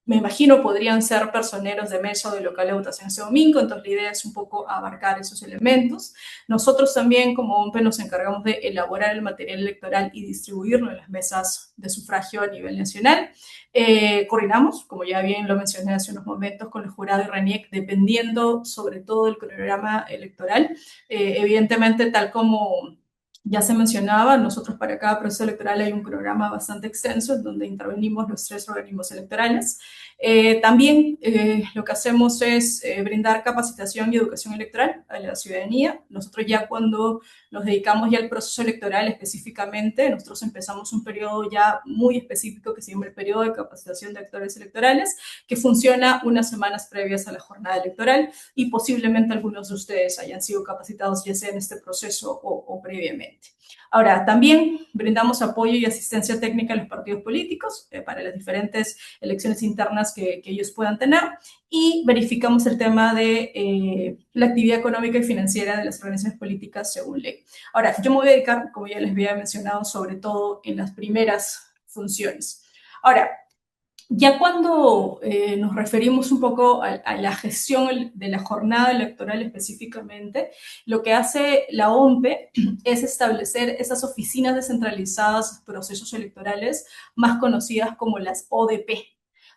me imagino podrían ser personeros de mesa o de local de votación ese domingo, entonces la idea es un poco abarcar esos elementos. Nosotros también como OMPE nos encargamos de elaborar el material electoral y distribuirlo en las mesas de sufragio a nivel nacional. Coordinamos, como ya bien lo mencioné hace unos momentos, con el jurado y RENIEC, dependiendo sobre todo del cronograma electoral. Evidentemente, tal como Ya se mencionaba, nosotros para cada proceso electoral hay un programa bastante extenso en donde intervenimos los 3 organismos electorales. También lo que hacemos es brindar capacitación y educación electoral a la ciudadanía. Nosotros ya cuando nos dedicamos ya al proceso electoral específicamente, nosotros empezamos un periodo ya muy específico que se llama el periodo de capacitación de actores electorales, que funciona unas semanas previas a la jornada electoral y posiblemente algunos de ustedes hayan sido capacitados ya sea en este proceso o previamente. Ahora, también brindamos apoyo y asistencia técnica a los partidos políticos para las diferentes elecciones internas que ellos puedan tener y verificamos el tema de la actividad económica y financiera de las organizaciones políticas según ley. Ahora, yo me voy a dedicar, como ya les había mencionado, sobre todo en las primeras funciones. Ahora, ya cuando nos referimos un poco a la gestión de la jornada electoral específicamente, lo que hace la OMPE es establecer esas oficinas descentralizadas de procesos electorales, más conocidas como las ODP.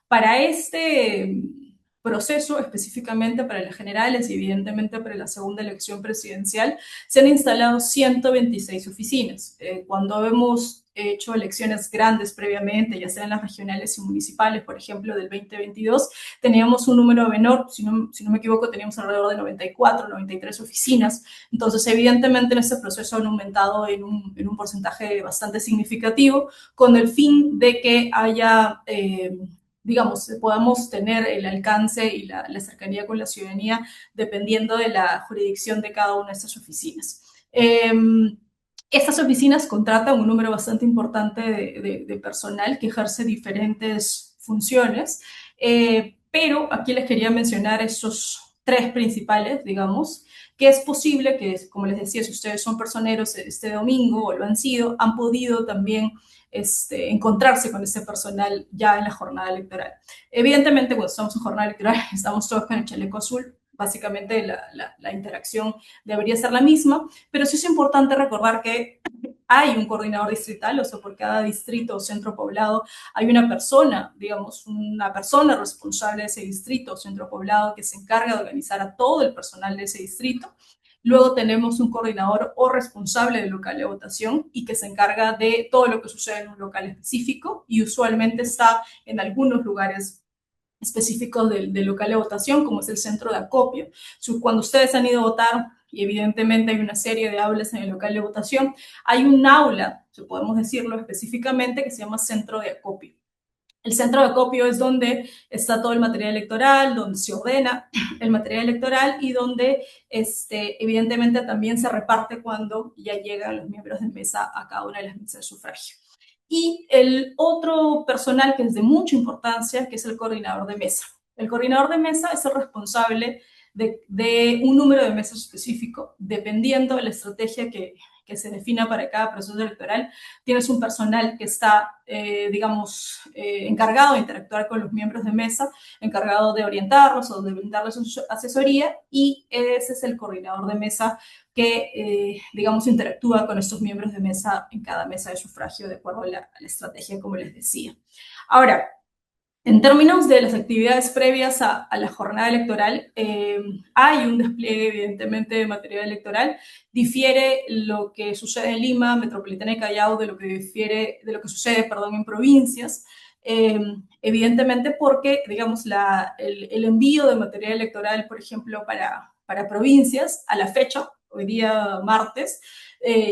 Para este proceso, específicamente para las generales y evidentemente para la segunda elección presidencial, se han instalado 126 oficinas. Cuando hemos hecho elecciones grandes previamente, ya sean las regionales y municipales, por ejemplo, del 2022, teníamos un número menor, si no me equivoco, teníamos alrededor de 94, 93 oficinas. Entonces, evidentemente, en este proceso han aumentado en un porcentaje bastante significativo, con el fin de que haya digamos, podamos tener el alcance y la cercanía con la ciudadanía dependiendo de la jurisdicción de cada una de estas oficinas. Estas oficinas contratan un número bastante importante de personal que ejerce diferentes funciones, pero aquí les quería mencionar estos 3 principales, digamos, que es posible que, como les decía, si ustedes son personeros este domingo o lo han sido, han podido también encontrarse con ese personal ya en la jornada electoral. Evidentemente, cuando estamos en jornada electoral, estamos todos con el chaleco azul, básicamente la interacción debería ser la misma, pero sí es importante recordar que hay un coordinador distrital, o sea, por cada distrito o centro poblado hay una persona, digamos, una persona responsable de ese distrito o centro poblado que se encarga de organizar a todo el personal de ese distrito. Luego tenemos un coordinador o responsable del local de votación y que se encarga de todo lo que sucede en un local específico y usualmente está en algunos lugares específicos del local de votación, como es el centro de acopio. Cuando ustedes han ido a votar, y evidentemente hay una serie de aulas en el local de votación, hay un aula, si podemos decirlo específicamente, que se llama centro de acopio. El centro de acopio es donde está todo el material electoral, donde se ordena el material electoral y donde evidentemente también se reparte cuando ya llegan los miembros de mesa a cada una de las mesas de sufragio. Y el otro personal que es de mucha importancia, que es el coordinador de mesa. El coordinador de mesa es el responsable de un número de mesas específico, dependiendo de la estrategia que se defina para cada proceso electoral. Tienes un personal que está, digamos, encargado de interactuar con los miembros de mesa, encargado de orientarlos o de brindarles asesoría, y ese es el coordinador de mesa que, digamos, interactúa con estos miembros de mesa en cada mesa de sufragio de acuerdo a la estrategia, como les decía. Ahora, en términos de las actividades previas a la jornada electoral, hay un despliegue, evidentemente, de material electoral. Difiere lo que sucede en Lima, Metropolitana y Callao, de lo que sucede, en provincias. Evidentemente porque, digamos, el envío de material electoral, por ejemplo, para provincias, a la fecha, hoy día martes,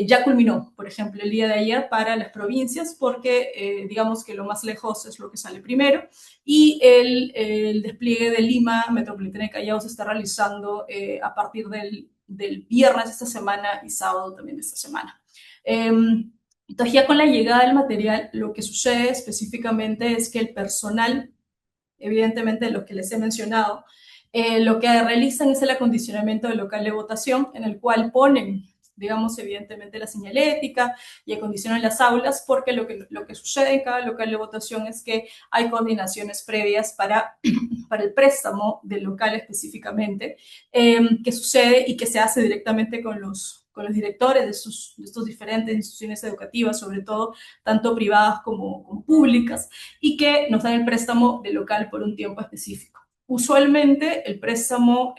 ya culminó, por ejemplo, el día de ayer para las provincias, porque digamos que lo más lejos es lo que sale primero, y el despliegue de Lima, Metropolitana y Callao se está realizando a partir del viernes de esta semana y sábado también de esta semana. Entonces, ya con la llegada del material, lo que sucede específicamente es que el personal, evidentemente los que les he mencionado, lo que realizan es el acondicionamiento del local de votación, en el cual ponen, digamos, evidentemente la señalética y acondicionan las aulas, porque lo que sucede en cada local de votación es que hay coordinaciones previas para el préstamo del local específicamente, que sucede y que se hace directamente con los directores de estos diferentes instituciones educativas, sobre todo tanto privadas como públicas, y que nos dan el préstamo del local por un tiempo específico. Usualmente el préstamo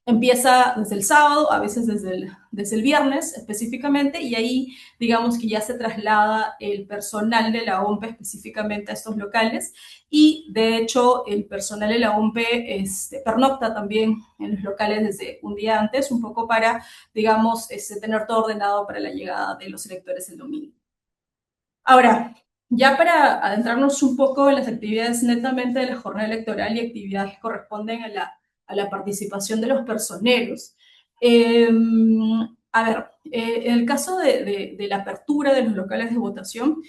Empieza desde el sábado, a veces desde el viernes específicamente, y ahí digamos que ya se traslada el personal de la OMPE específicamente a estos locales, y de hecho el personal de la OMPE pernocta también en los locales desde un día antes, un poco para, digamos, tener todo ordenado para la llegada de los electores el domingo. Ahora, ya para adentrarnos un poco en las actividades netamente de la jornada electoral y actividades que corresponden a la participación de los personeros. A ver, en el caso de la apertura de los locales de votación,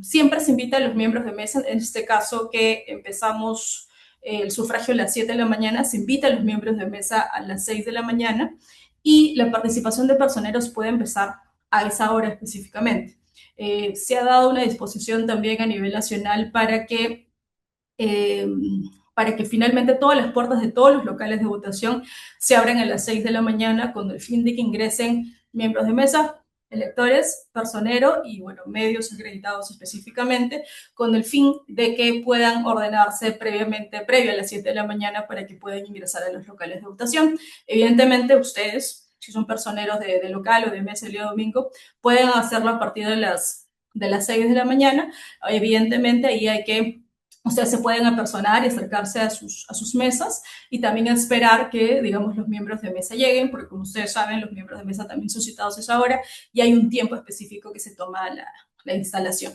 siempre se invita a los miembros de mesa, en este caso que empezamos el sufragio a las 7 de la mañana, se invita a los miembros de mesa a las 6 de la mañana, y la participación de personeros puede empezar a esa hora específicamente. Se ha dado una disposición también a nivel nacional eh, para que finalmente todas las puertas de todos los locales de votación se abran a las 6 de la mañana, con el fin de que ingresen miembros de mesa, electores, personero y, bueno, medios acreditados específicamente, con el fin de que puedan ordenarse previo a las 7 de la mañana para que puedan ingresar a los locales de votación. Evidentemente, ustedes, si son personeros de local o de mesa el día domingo, pueden hacerlo a partir de las 6 de la mañana. Evidentemente, ahí hay que ustedes se pueden apersonar y acercarse a sus mesas, y también esperar que, digamos, los miembros de mesa lleguen, porque como ustedes saben, los miembros de mesa también son citados a esa hora y hay un tiempo específico que se toma la instalación.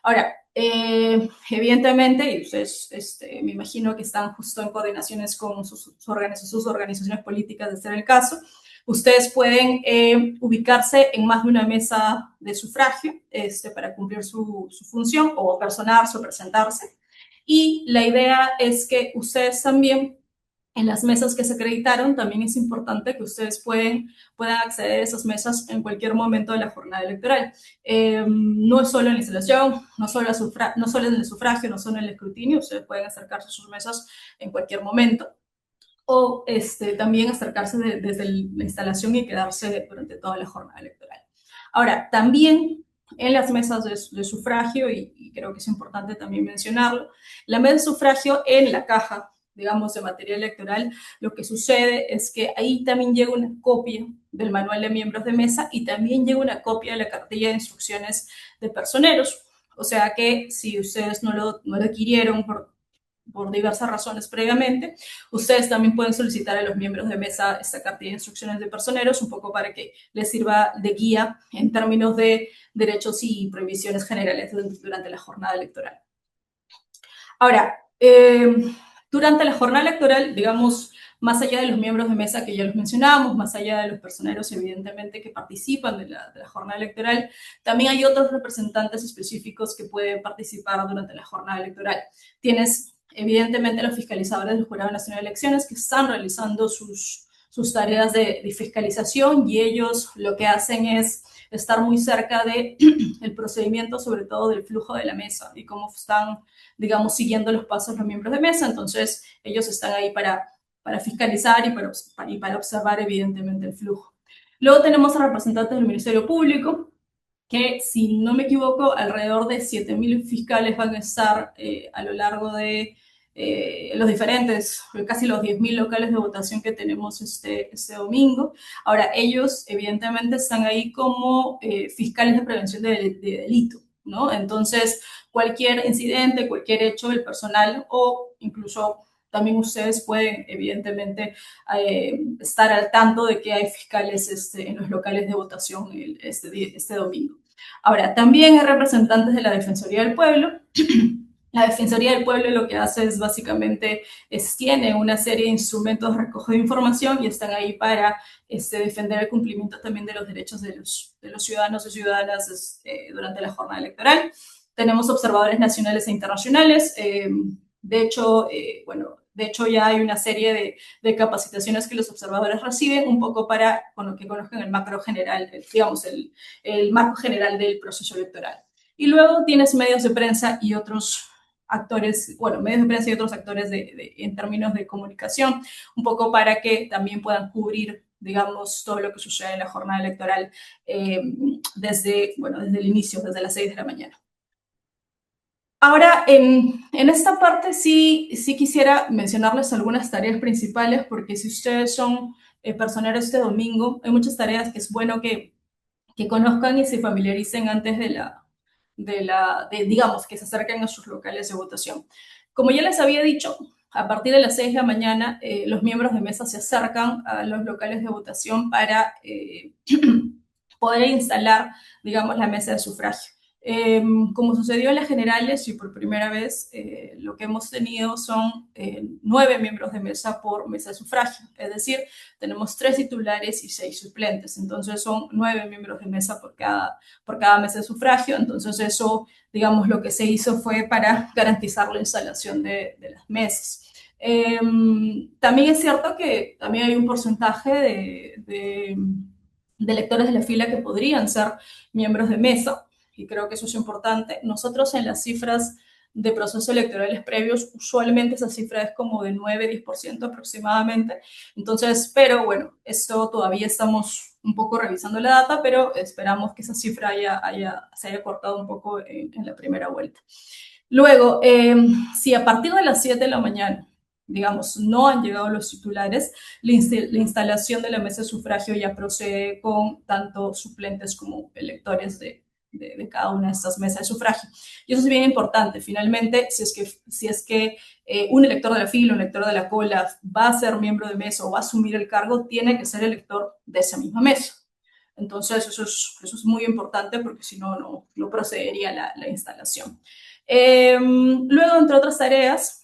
Ahora, evidentemente, y ustedes me imagino que están justo en coordinaciones con sus organizaciones políticas, de ser el caso, ustedes pueden ubicarse en más de una mesa de sufragio para cumplir su función, o personarse o presentarse. Y la idea es que ustedes también, en las mesas que se acreditaron, también es importante que ustedes puedan acceder a esas mesas en cualquier momento de la jornada electoral. No es solo en la instalación, no solo en el sufragio, no solo en el escrutinio, ustedes pueden acercarse a sus mesas en cualquier momento, o también acercarse desde la instalación y quedarse durante toda la jornada electoral. Ahora, también en las mesas de sufragio, y creo que es importante también mencionarlo, la mesa de sufragio en la caja, digamos, de material electoral, lo que sucede es que ahí también llega una copia del manual de miembros de mesa y también llega una copia de la cartilla de instrucciones de personeros. O sea que si ustedes no lo adquirieron por diversas razones previamente, ustedes también pueden solicitar a los miembros de mesa esta cartilla de instrucciones de personeros, un poco para que les sirva de guía en términos de derechos y prohibiciones generales durante la jornada electoral. Ahora, durante la jornada electoral, digamos, más allá de los miembros de mesa que ya los mencionábamos, más allá de los personeros, evidentemente, que participan de la jornada electoral, también hay otros representantes específicos que pueden participar durante la jornada electoral. Tienes, evidentemente, los fiscalizadores del Jurado Nacional de Elecciones, que están realizando sus tareas de fiscalización, y ellos lo que hacen es estar muy cerca del procedimiento, sobre todo del flujo de la mesa y cómo están, digamos, siguiendo los pasos los miembros de mesa. Entonces, ellos están ahí para fiscalizar y para observar, evidentemente, el flujo. Luego tenemos a representantes del Ministerio Público, que, si no me equivoco, alrededor de 7.000 fiscales van a estar a lo largo de los diferentes, casi los 10.000 locales de votación que tenemos este domingo. Ahora, ellos evidentemente están ahí como fiscales de prevención de delito, ¿no? Entonces, cualquier incidente, cualquier hecho del personal, o incluso también ustedes pueden, evidentemente, estar al tanto de que hay fiscales en los locales de votación este domingo. Ahora, también hay representantes de la Defensoría del Pueblo. La Defensoría del Pueblo lo que hace es, básicamente, tiene una serie de instrumentos de recojo de información y están ahí para defender el cumplimiento también de los derechos de los ciudadanos y ciudadanas durante la jornada electoral. Tenemos observadores nacionales e internacionales. De hecho, ya hay una serie de capacitaciones que los observadores reciben, un poco para que conozcan el macro general, digamos, el marco general del proceso electoral. Y luego tienes medios de prensa y otros actores, en términos de comunicación, un poco para que también puedan cubrir, digamos, todo lo que sucede en la jornada electoral desde el inicio, desde las 6 de la mañana. Ahora, en esta parte sí quisiera mencionarles algunas tareas principales, porque si ustedes son personeros este domingo, hay muchas tareas que es bueno que conozcan y se familiaricen antes digamos, que se acerquen a sus locales de votación. Como ya les había dicho, a partir de las 6 de la mañana, los miembros de mesa se acercan a los locales de votación para poder instalar, digamos, la mesa de sufragio. Como sucedió en las generales y por primera vez, lo que hemos tenido son 9 miembros de mesa por mesa de sufragio, es decir, tenemos 3 titulares y 6 suplentes, entonces son 9 miembros de mesa por cada mesa de sufragio, entonces eso, digamos, lo que se hizo fue para garantizar la instalación de las mesas. También es cierto que también hay un porcentaje de electores de la fila que podrían ser miembros de mesa, y creo que eso es importante. Nosotros en las cifras de procesos electorales previos, usualmente esa cifra es como de 9-10% aproximadamente. Entonces, pero bueno, esto todavía estamos un poco revisando la data, pero esperamos que esa cifra se haya cortado un poco en la primera vuelta. Luego, si a partir de las 7 de la mañana, digamos, no han llegado los titulares, la instalación de la mesa de sufragio ya procede con tanto suplentes como electores de cada una de estas mesas de sufragio. Y eso es bien importante. Finalmente, si es que un elector de la fila, un elector de la cola va a ser miembro de mesa o va a asumir el cargo, tiene que ser elector de esa misma mesa. Entonces, eso es muy importante porque si no, no procedería la instalación. Luego, entre otras tareas,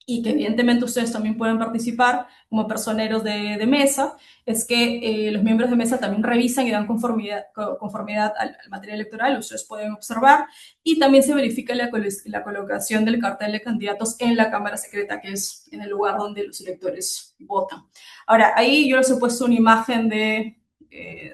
y que evidentemente ustedes también pueden participar como personeros de mesa, es que los miembros de mesa también revisan y dan conformidad al material electoral, ustedes pueden observar, y también se verifica la colocación del cartel de candidatos en la Cámara Secreta, que es en el lugar donde los electores votan. Ahora, ahí yo les he puesto una imagen de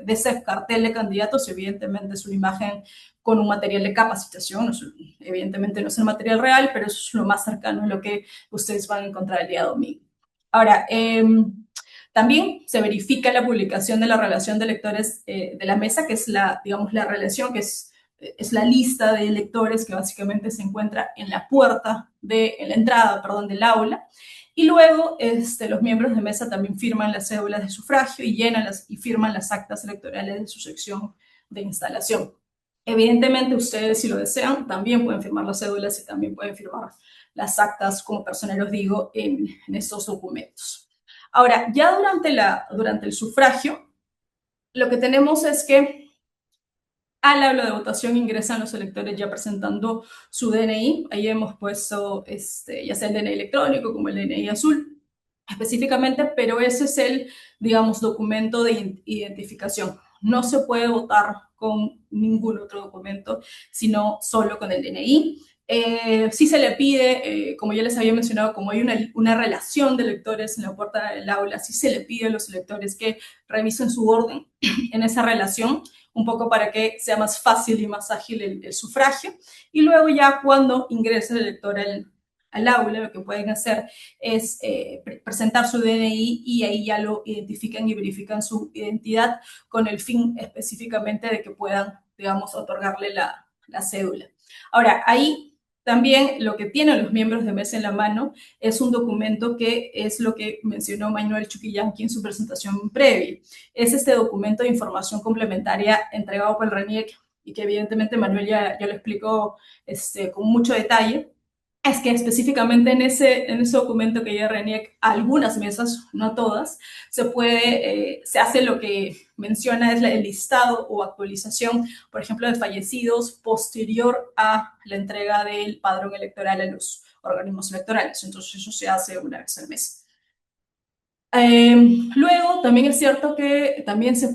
ese cartel de candidatos, evidentemente es una imagen con un material de capacitación, evidentemente no es el material real, pero eso es lo más cercano a lo que ustedes van a encontrar el día domingo. Ahora, también se verifica la publicación de la relación de electores de la mesa, que es digamos, la relación que es la lista de electores que básicamente se encuentra en la en la entrada, perdón, del aula. Y luego los miembros de mesa también firman las cédulas de sufragio y y firman las actas electorales de su sección de instalación. Evidentemente, ustedes, si lo desean, también pueden firmar las cédulas y también pueden firmar las actas como personeros, digo, en estos documentos. Ahora, ya durante el sufragio, lo que tenemos es que al aula de votación ingresan los electores ya presentando su DNI. Ahí hemos puesto ya sea el DNI electrónico como el DNI azul específicamente, pero ese es el, digamos, documento de identificación. No se puede votar con ningún otro documento, sino solo con el DNI. Sí se le pide, como ya les había mencionado, como hay una relación de electores en la puerta del aula, sí se le pide a los electores que revisen su orden en esa relación, un poco para que sea más fácil y más ágil el sufragio. Y luego ya cuando ingrese el elector al aula, lo que pueden hacer es presentar su DNI y ahí ya lo identifican y verifican su identidad con el fin específicamente de que puedan, digamos, otorgarle la cédula. Ahora, ahí también lo que tienen los miembros de mesa en la mano es un documento que es lo que mencionó Manuel Chuquillanqui en su presentación previa. Es este documento de información complementaria entregado por el RENIEC y que evidentemente Manuel ya lo explicó con mucho detalle. Es que específicamente en ese documento que ya RENIEC, algunas mesas, no todas, se hace lo que menciona es el listado o actualización, por ejemplo, de fallecidos posterior a la entrega del padrón electoral a los organismos electorales. Entonces eso se hace una vez al mes. Luego, también es cierto que también se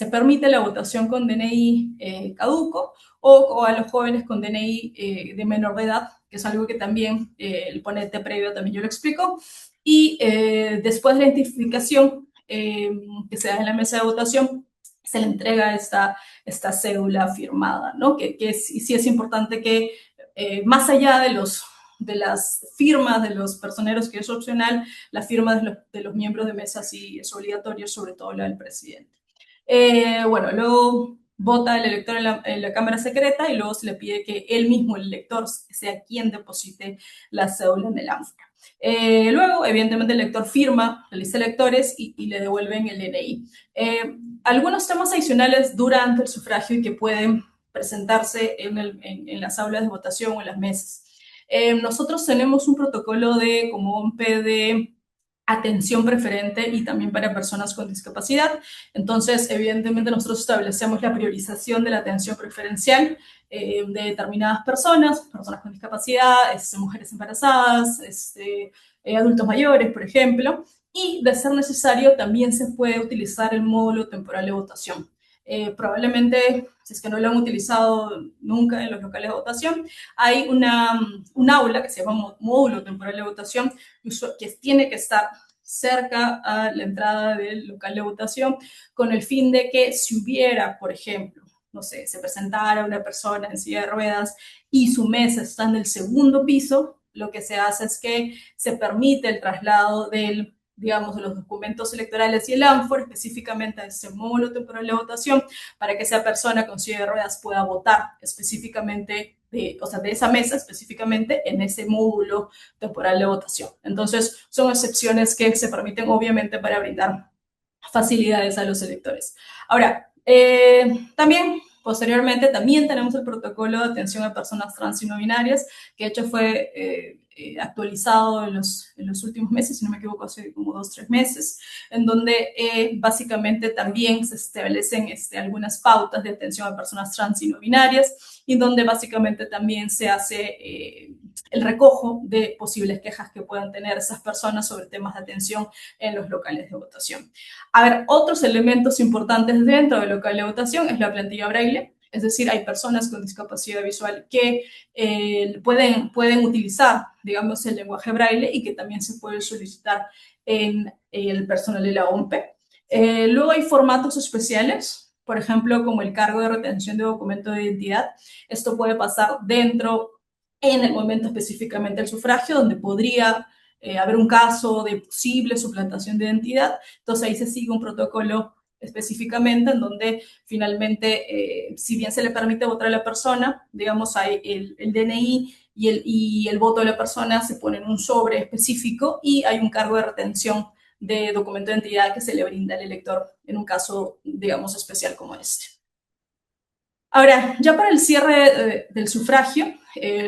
permite la votación con DNI caduco o a los jóvenes con DNI de menor de edad, que es algo que también el ponente previo también yo lo explico. Y después de la identificación que se da en la mesa de votación, se le entrega esta cédula firmada, ¿no? Y sí es importante que más allá de las firmas de los personeros, que es opcional, la firma de los miembros de mesa sí es obligatorio, sobre todo la del presidente. Bueno, vota el elector en la cámara secreta y luego se le pide que él mismo, el elector, sea quien deposite la cédula en el ánfora. Luego, evidentemente, el elector firma la lista de electores y le devuelven el DNI. Algunos temas adicionales durante el sufragio y que pueden presentarse en las aulas de votación o en las mesas. Nosotros tenemos un protocolo de como un PD atención preferente y también para personas con discapacidad. Entonces, evidentemente, nosotros establecemos la priorización de la atención preferencial de determinadas personas con discapacidad, mujeres embarazadas, adultos mayores, por ejemplo, y de ser necesario también se puede utilizar el módulo temporal de votación. Probablemente, si es que no lo han utilizado nunca en los locales de votación, hay un aula que se llama módulo temporal de votación que tiene que estar cerca a la entrada del local de votación con el fin de que si hubiera, por ejemplo, no sé, se presentara una persona en silla de ruedas y su mesa está en el segundo piso, lo que se hace es que se permite el traslado de los documentos electorales y el ánfora específicamente a ese módulo temporal de votación para que esa persona con silla de ruedas pueda votar específicamente de esa mesa específicamente en ese módulo temporal de votación. Entonces, son excepciones que se permiten obviamente para brindar facilidades a los electores. Ahora, también posteriormente también tenemos el protocolo de atención a personas trans y no binarias, que de hecho fue actualizado en los últimos meses, si no me equivoco, hace como 2 o 3 meses, en donde básicamente también se establecen algunas pautas de atención a personas trans y no binarias, y donde básicamente también se hace el recojo de posibles quejas que puedan tener esas personas sobre temas de atención en los locales de votación. A ver, otros elementos importantes dentro del local de votación es la plantilla braille, es decir, hay personas con discapacidad visual que pueden utilizar, digamos, el lenguaje braille y que también se puede solicitar en el personal de la OMPE. Luego hay formatos especiales, por ejemplo, como el cargo de retención de documento de identidad. Esto puede pasar en el momento específicamente del sufragio, donde podría haber un caso de posible suplantación de identidad. Entonces ahí se sigue un protocolo específicamente en donde finalmente, si bien se le permite votar a la persona, digamos, hay el DNI y el voto de la persona se pone en un sobre específico y hay un cargo de retención de documento de identidad que se le brinda al elector en un caso, digamos, especial como este. Ahora, ya para el cierre del sufragio,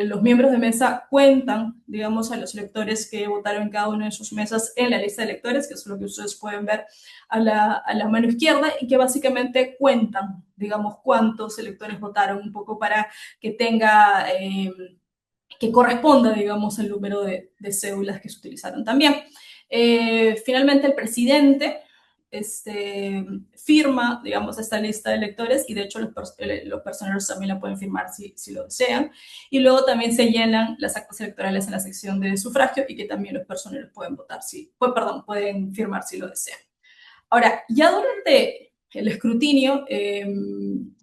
los miembros de mesa cuentan, digamos, a los electores que votaron en cada una de sus mesas en la lista de electores, que es lo que ustedes pueden ver a la mano izquierda, y que básicamente cuentan, digamos, cuántos electores votaron, un poco para que tenga, que corresponda, digamos, el número de cédulas que se utilizaron también. Finalmente, el presidente firma, digamos, esta lista de electores y de hecho los personeros también la pueden firmar si lo desean. Y luego también se llenan las actas electorales en la sección de sufragio y que también los personeros pueden votar, pueden firmar si lo desean. Ahora, ya durante el escrutinio,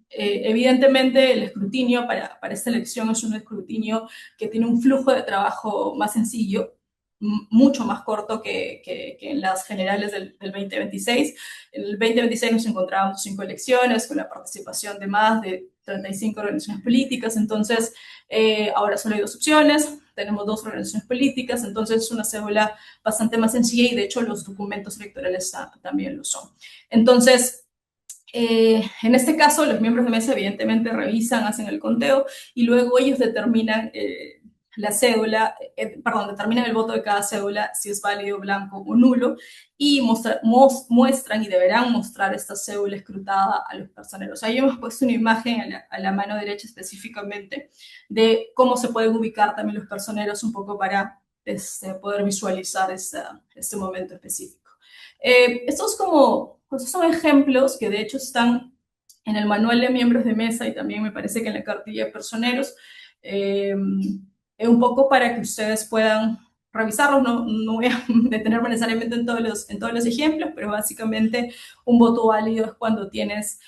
evidentemente el escrutinio para esta elección es un escrutinio que tiene un flujo de trabajo más sencillo, mucho más corto que en las generales del 2026. En el 2026 nos encontrábamos 5 elecciones con la participación de más de 35 organizaciones políticas, entonces ahora solo hay 2 opciones, tenemos 2 organizaciones políticas, entonces es una cédula bastante más sencilla y de hecho los documentos electorales también lo son. Entonces, en este caso, los miembros de mesa evidentemente revisan, hacen el conteo y luego ellos determinan la cédula, determinan el voto de cada cédula, si es válido, blanco o nulo, y muestran y deberán mostrar esta cédula escrutada a los personeros. Ahí hemos puesto una imagen a la mano derecha específicamente de cómo se pueden ubicar también los personeros un poco para poder visualizar este momento específico. Estos son ejemplos que de hecho están en el manual de miembros de mesa y también me parece que en la cartilla de personeros, un poco para que ustedes puedan revisarlos. No voy a detenerme necesariamente en todos los ejemplos, pero básicamente un voto válido es cuando tienes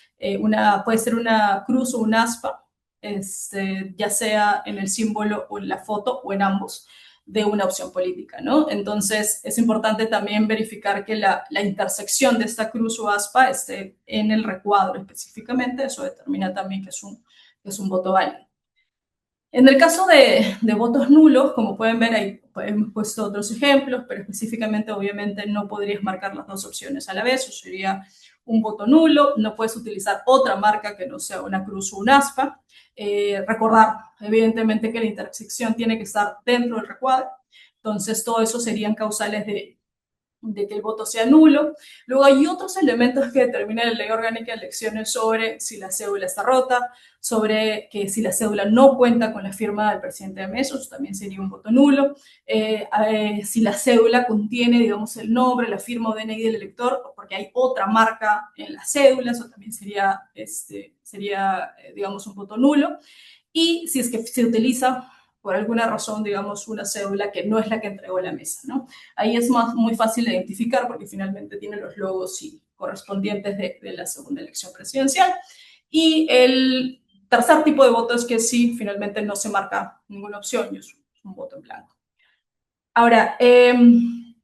puede ser una cruz o un aspa, ya sea en el símbolo o en la foto o en ambos. de una opción política, ¿no? Entonces, es importante también verificar que la intersección de esta cruz o aspa esté en el recuadro específicamente. Eso determina también que es un voto válido. En el caso de votos nulos, como pueden ver, ahí hemos puesto otros ejemplos, pero específicamente, obviamente, no podrías marcar las dos opciones a la vez, o sería un voto nulo, no puedes utilizar otra marca que no sea una cruz o un aspa. Recordar, evidentemente, que la intersección tiene que estar dentro del recuadro, entonces todo eso serían causales de que el voto sea nulo. Luego hay otros elementos que determina la ley orgánica de elecciones sobre si la cédula está rota, sobre que si la cédula no cuenta con la firma del presidente de mesa, eso también sería un voto nulo. Si la cédula contiene, digamos, el nombre, la firma o DNI del elector, porque hay otra marca en la cédula, eso también sería, digamos, un voto nulo. Y si es que se utiliza por alguna razón, digamos, una cédula que no es la que entregó la mesa, ¿no? Ahí es muy fácil de identificar porque finalmente tiene los logos correspondientes de la segunda elección presidencial. Y el tercer tipo de voto es que sí, finalmente no se marca ninguna opción y es un voto en blanco. Ahora, en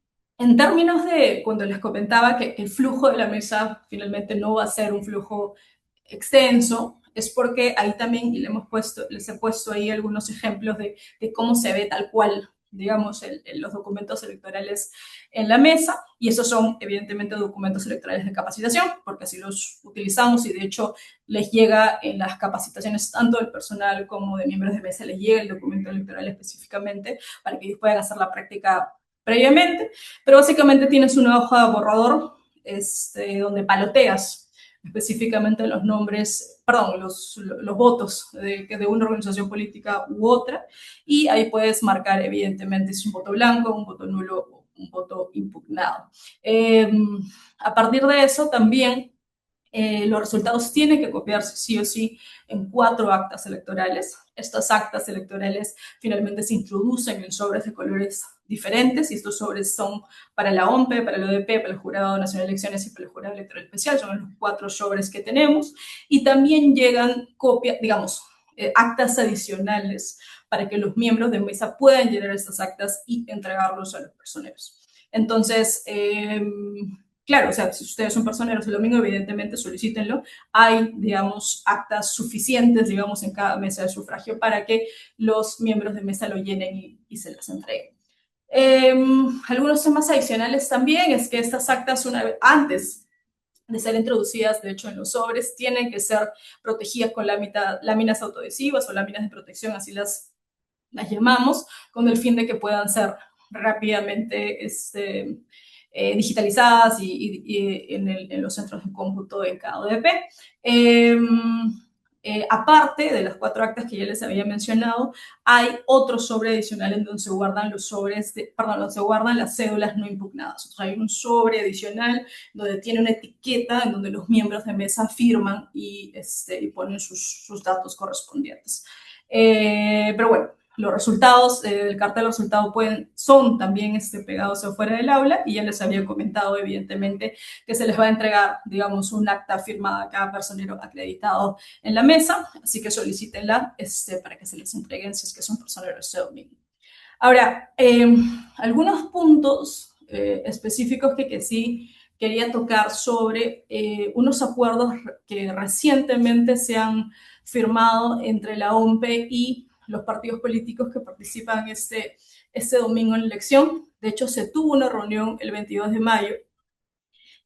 términos de cuando les comentaba que el flujo de la mesa finalmente no va a ser un flujo extenso, es porque ahí también les he puesto ahí algunos ejemplos de cómo se ve tal cual, digamos, los documentos electorales en la mesa, y esos son evidentemente documentos electorales de capacitación, porque así los utilizamos y de hecho les llega en las capacitaciones tanto del personal como de miembros de mesa, les llega el documento electoral específicamente para que ellos puedan hacer la práctica previamente, pero básicamente tienes una hoja de borrador donde paloteas específicamente los nombres, perdón, los votos de una organización política u otra, y ahí puedes marcar evidentemente si es un voto blanco, un voto nulo o un voto impugnado. A partir de eso también los resultados tienen que copiarse sí o sí en 4 actas electorales. Estas actas electorales finalmente se introducen en sobres de colores diferentes y estos sobres son para la OMPE, para el ODP, para el Jurado Nacional de Elecciones y para el Jurado Electoral Especial. Son los 4 sobres que tenemos y también llegan copias, digamos, actas adicionales para que los miembros de mesa puedan llenar estas actas y entregarlos a los personeros. Entonces, claro, o sea, si ustedes son personeros el domingo, evidentemente solicítenlo. Hay, digamos, actas suficientes, digamos, en cada mesa de sufragio para que los miembros de mesa lo llenen y se las entreguen. Algunos temas adicionales también es que estas actas, una vez antes de ser introducidas, de hecho, en los sobres, tienen que ser protegidas con láminas autoadhesivas o láminas de protección, así las llamamos, con el fin de que puedan ser rápidamente digitalizadas y en los centros de cómputo en cada ODP. Aparte de las 4 actas que ya les había mencionado, hay otro sobre adicional en donde se guardan donde se guardan las cédulas no impugnadas. Entonces, hay un sobre adicional donde tiene una etiqueta en donde los miembros de mesa firman y ponen sus datos correspondientes. Pero bueno, los resultados del cartel de resultados son también pegados afuera del aula y ya les había comentado evidentemente que se les va a entregar, digamos, un acta firmada a cada personero acreditado en la mesa, así que solicítenla para que se les entreguen si es que son personeros este domingo. Ahora, algunos puntos específicos que sí quería tocar sobre unos acuerdos que recientemente se han firmado entre la OMPE y los partidos políticos que participan este domingo en la elección. De hecho, se tuvo una reunión el 22 de mayo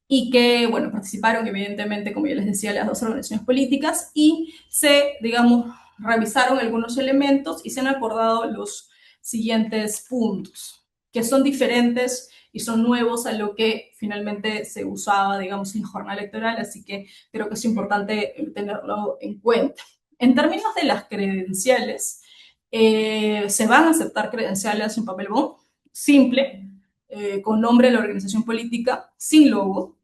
y que, bueno, participaron evidentemente, como ya les decía, las 2 organizaciones políticas y se, digamos, revisaron algunos elementos y se han acordado los siguientes puntos, que son diferentes y son nuevos a lo que finalmente se usaba, digamos, en jornada electoral, así que creo que es importante tenerlo en cuenta. En términos de las credenciales, se van a aceptar credenciales en papel bond, simple, con nombre de la organización política, sin logo,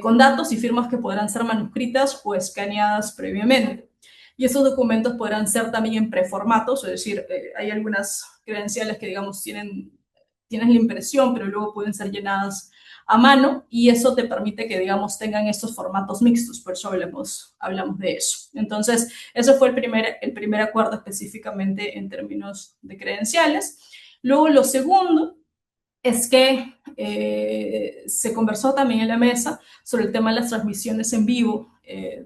con datos y firmas que podrán ser manuscritas o escaneadas previamente. Y esos documentos podrán ser también en preformatos, es decir, hay algunas credenciales que, digamos, tienes la impresión, pero luego pueden ser llenadas a mano, y eso te permite que, digamos, tengan estos formatos mixtos, por eso hablamos de eso. Entonces, eso fue el primer acuerdo específicamente en términos de credenciales. Luego, lo segundo es que se conversó también en la mesa sobre el tema de las transmisiones en vivo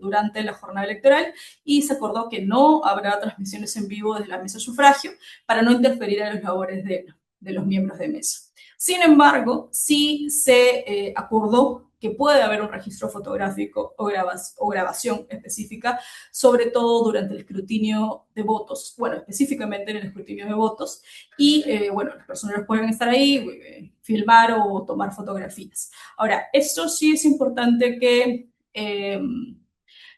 durante la jornada electoral y se acordó que no habrá transmisiones en vivo desde la mesa de sufragio para no interferir en las labores de los miembros de mesa. Sin embargo, sí se acordó que puede haber un registro fotográfico o grabación específica, sobre todo durante el escrutinio de votos, bueno, específicamente en el escrutinio de votos, y bueno, las personas pueden estar ahí, filmar o tomar fotografías. Ahora, esto sí es importante que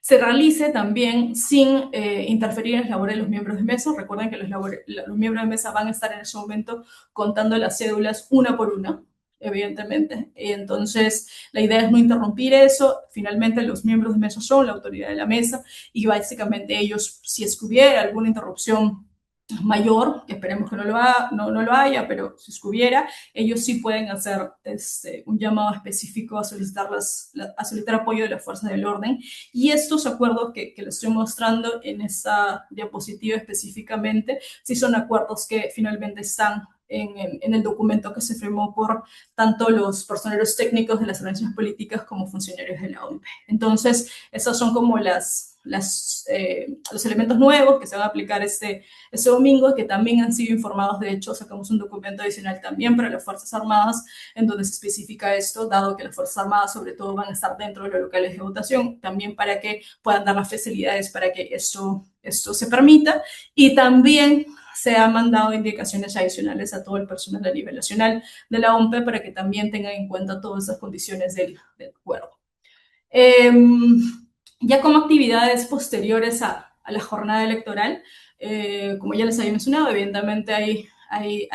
se realice también sin interferir en las labores de los miembros de mesa. Recuerden que los miembros de mesa van a estar en ese momento contando las cédulas una por una, evidentemente. Entonces, la idea es no interrumpir eso. Finalmente, los miembros de mesa son la autoridad de la mesa y básicamente ellos, si es que hubiera alguna interrupción mayor, que esperemos que no lo haya, pero si hubiera, ellos sí pueden hacer un llamado específico a solicitar apoyo de las fuerzas del orden. Y estos acuerdos que les estoy mostrando en esta diapositiva específicamente, sí son acuerdos que finalmente están en el documento que se firmó por tanto los personeros técnicos de las organizaciones políticas como funcionarios de la OMP. Entonces, esos son como los elementos nuevos que se van a aplicar este domingo, que también han sido informados. De hecho, sacamos un documento adicional también para las Fuerzas Armadas, en donde se especifica esto, dado que las Fuerzas Armadas sobre todo van a estar dentro de los locales de votación, también para que puedan dar las facilidades para que esto se permita. Y también se han mandado indicaciones adicionales a todo el personal a nivel nacional de la OMP para que también tengan en cuenta todas esas condiciones del acuerdo. Ya como actividades posteriores a la jornada electoral, como ya les había mencionado, evidentemente hay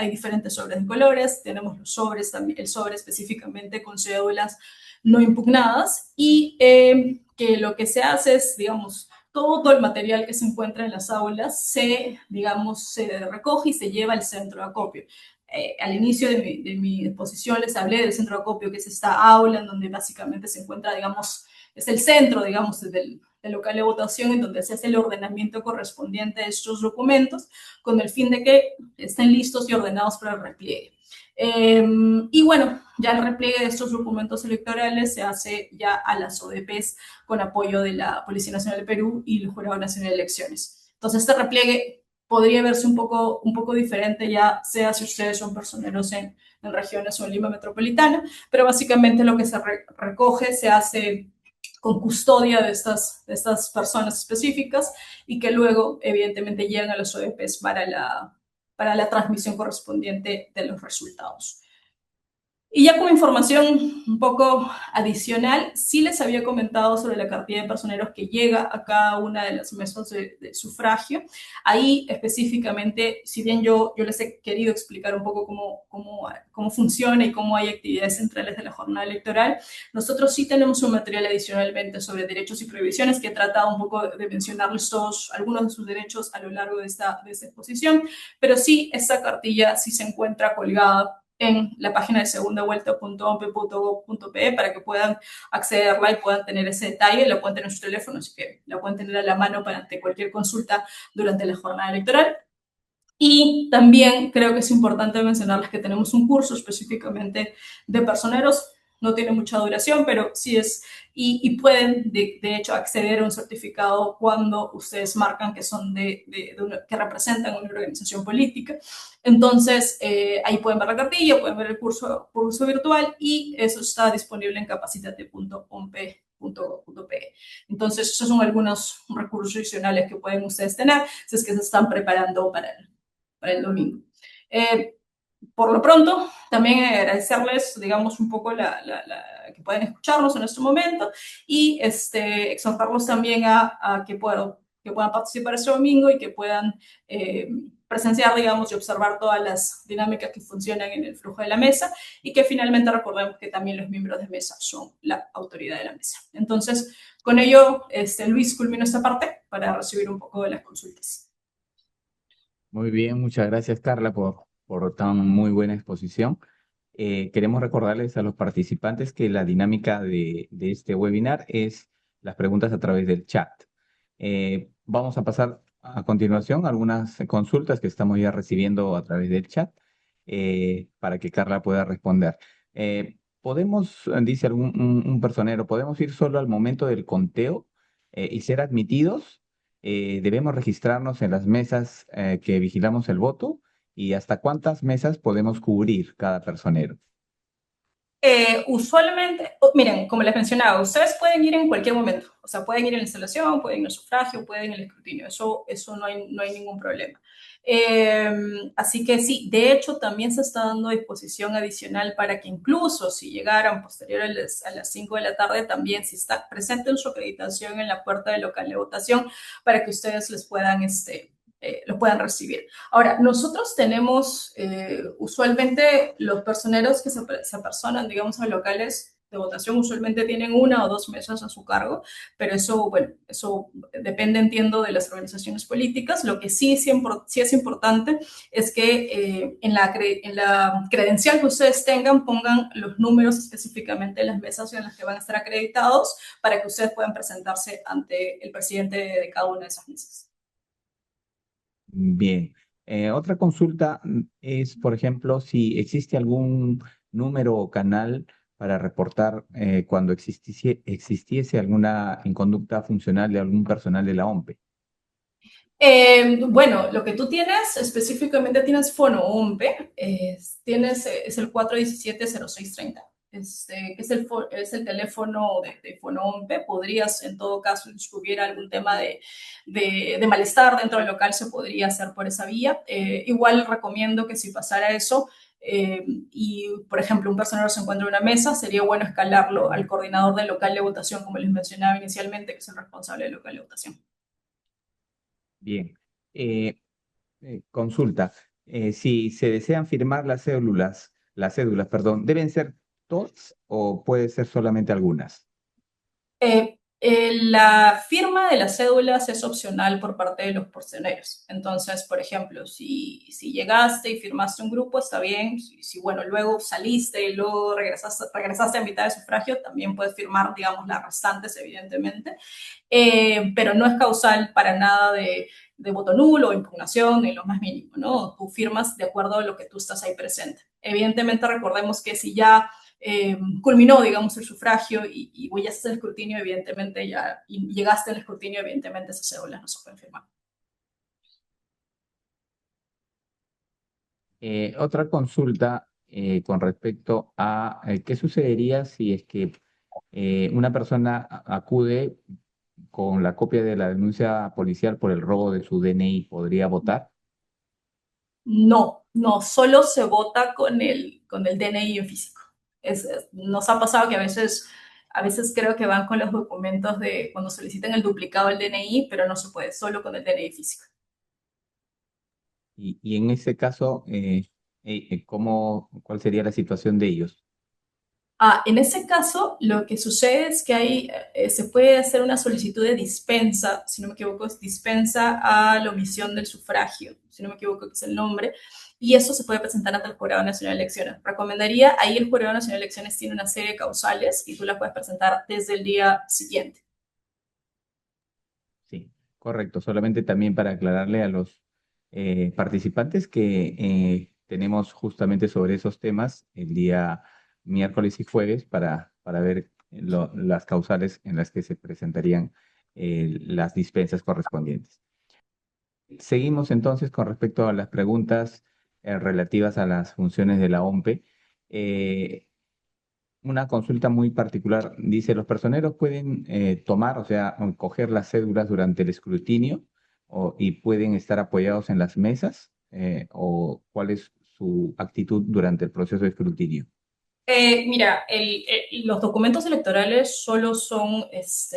diferentes sobres de colores. Tenemos los sobres, también el sobre específicamente con cédulas no impugnadas, y que lo que se hace es, digamos, todo el material que se encuentra en las aulas se recoge y se lleva al centro de acopio. Al inicio de mi exposición les hablé del centro de acopio, que es esta aula en donde básicamente se encuentra, digamos, es el centro, digamos, del local de votación, en donde se hace el ordenamiento correspondiente a estos documentos, con el fin de que estén listos y ordenados para el repliegue. Y bueno, ya el repliegue de estos documentos electorales se hace ya a las ODPs con apoyo de la Policía Nacional del Perú y el Jurado Nacional de Elecciones. Entonces, este repliegue podría verse un poco diferente, ya sea si ustedes son personeros en regiones o en Lima Metropolitana, pero básicamente lo que se recoge se hace con custodia de estas personas específicas, y que luego, evidentemente, llegan a los ODPs para la transmisión correspondiente de los resultados. Y ya como información un poco adicional, sí les había comentado sobre la cartilla de personeros que llega a cada una de las mesas de sufragio. Ahí específicamente, si bien yo les he querido explicar un poco cómo funciona y cómo hay actividades centrales de la jornada electoral, nosotros sí tenemos un material adicionalmente sobre derechos y prohibiciones, que he tratado un poco de mencionarles algunos de sus derechos a lo largo de esta exposición, pero sí, esta cartilla sí se encuentra colgada en la página de segundavuelta.ompe.gov.pe para que puedan accederla y puedan tener ese detalle. La pueden tener en sus teléfonos, así que la pueden tener a la mano para ante cualquier consulta durante la jornada electoral. Y también creo que es importante mencionarles que tenemos un curso específicamente de personeros. No tiene mucha duración, pero sí es, y pueden de hecho acceder a un certificado cuando ustedes marcan que son que representan una organización política. Entonces, ahí pueden ver la cartilla, pueden ver el curso virtual, y eso está disponible en capacitate.ompe.gov.pe. Entonces, esos son algunos recursos adicionales que pueden ustedes tener si es que se están preparando para el domingo. Por lo pronto, también agradecerles, digamos, un poco que pueden escucharnos en este momento, y exhortarlos también a que puedan participar este domingo y que puedan presenciar, digamos, y observar todas las dinámicas que funcionan en el flujo de la mesa, y que finalmente recordemos que también los miembros de mesa son la autoridad de la mesa. Entonces, con ello, Luis, culmino esta parte para recibir un poco de las consultas. Muy bien, muchas gracias, Carla, por tan muy buena exposición. Queremos recordarles a los participantes que la dinámica de este webinar es las preguntas a través del chat. Vamos a pasar a continuación a algunas consultas que estamos ya recibiendo a través del chat. para que Carla pueda responder. Dice un personero, ¿podemos ir solo al momento del conteo y ser admitidos? ¿Debemos registrarnos en las mesas que vigilamos el voto? ¿Y hasta cuántas mesas podemos cubrir cada personero? Usualmente, miren, como les mencionaba, ustedes pueden ir en cualquier momento, o sea, pueden ir en la instalación, pueden ir al sufragio, pueden ir al escrutinio, eso no hay ningún problema. Así que sí, de hecho también se está dando disposición adicional para que incluso si llegaran posterior a las 5 de la tarde, también si está presente en su acreditación en la puerta del local de votación, para que ustedes los puedan recibir. Ahora, nosotros tenemos usualmente los personeros que se apersonan, digamos, a locales de votación, usualmente tienen 1 o 2 mesas a su cargo, pero eso, bueno, eso depende, entiendo, de las organizaciones políticas. Lo que sí es importante es que en la credencial que ustedes tengan pongan los números específicamente de las mesas en las que van a estar acreditados para que ustedes puedan presentarse ante el presidente de cada una de esas mesas. Bien. Otra consulta es, por ejemplo, si existe algún número o canal para reportar cuando existiese alguna inconducta funcional de algún personal de la OMPE. Bueno, lo que tú tienes, específicamente tienes FONOOMPE, es el 417-0630, que es el teléfono de FONOOMPE. Podrías, en todo caso, si hubiera algún tema de malestar dentro del local, se podría hacer por esa vía. Igual recomiendo que si pasara eso, y, por ejemplo, un personero se encuentra en una mesa, sería bueno escalarlo al coordinador del local de votación, como les mencionaba inicialmente, que es el responsable del local de votación. Bien. Consulta. Si se desean firmar las cédulas, perdón, ¿deben ser todas o puede ser solamente algunas? La firma de las cédulas es opcional por parte de los porcioneros. Entonces, por ejemplo, si llegaste y firmaste un grupo, está bien. Bueno, luego saliste y luego regresaste a mitad de sufragio, también puedes firmar, digamos, las restantes, evidentemente. Pero no es causal para nada de voto nulo o impugnación, ni lo más mínimo, ¿no? Tú firmas de acuerdo a lo que tú estás ahí presente. Evidentemente, recordemos que si ya culminó, digamos, el sufragio y ya estás en el escrutinio, evidentemente ya, y llegaste al escrutinio, evidentemente esas cédulas no se pueden firmar. Otra consulta con respecto a qué sucedería si es que una persona acude con la copia de la denuncia policial por el robo de su DNI, ¿podría votar? No, solo se vota con el DNI en físico. Nos ha pasado que a veces creo que van con los documentos de cuando solicitan el duplicado del DNI, pero no se puede, solo con el DNI físico. Y en ese caso, ¿cuál sería la situación de ellos? En ese caso, lo que sucede es que se puede hacer una solicitud de dispensa, si no me equivoco, es dispensa a la omisión del sufragio, si no me equivoco, que es el nombre, y eso se puede presentar ante el Jurado Nacional de Elecciones. Recomendaría, ahí el Jurado Nacional de Elecciones tiene una serie de causales y tú las puedes presentar desde el día siguiente. Sí, correcto. Solamente también para aclararle a los participantes que tenemos justamente sobre esos temas el día miércoles y jueves para ver las causales en las que se presentarían las dispensas correspondientes. Seguimos entonces con respecto a las preguntas relativas a las funciones de la OMPE. Una consulta muy particular. Dice, ¿los personeros pueden tomar, o sea, coger las cédulas durante el escrutinio y pueden estar apoyados en las mesas? ¿O cuál es su actitud durante el proceso de escrutinio? Mira, los documentos electorales solo son,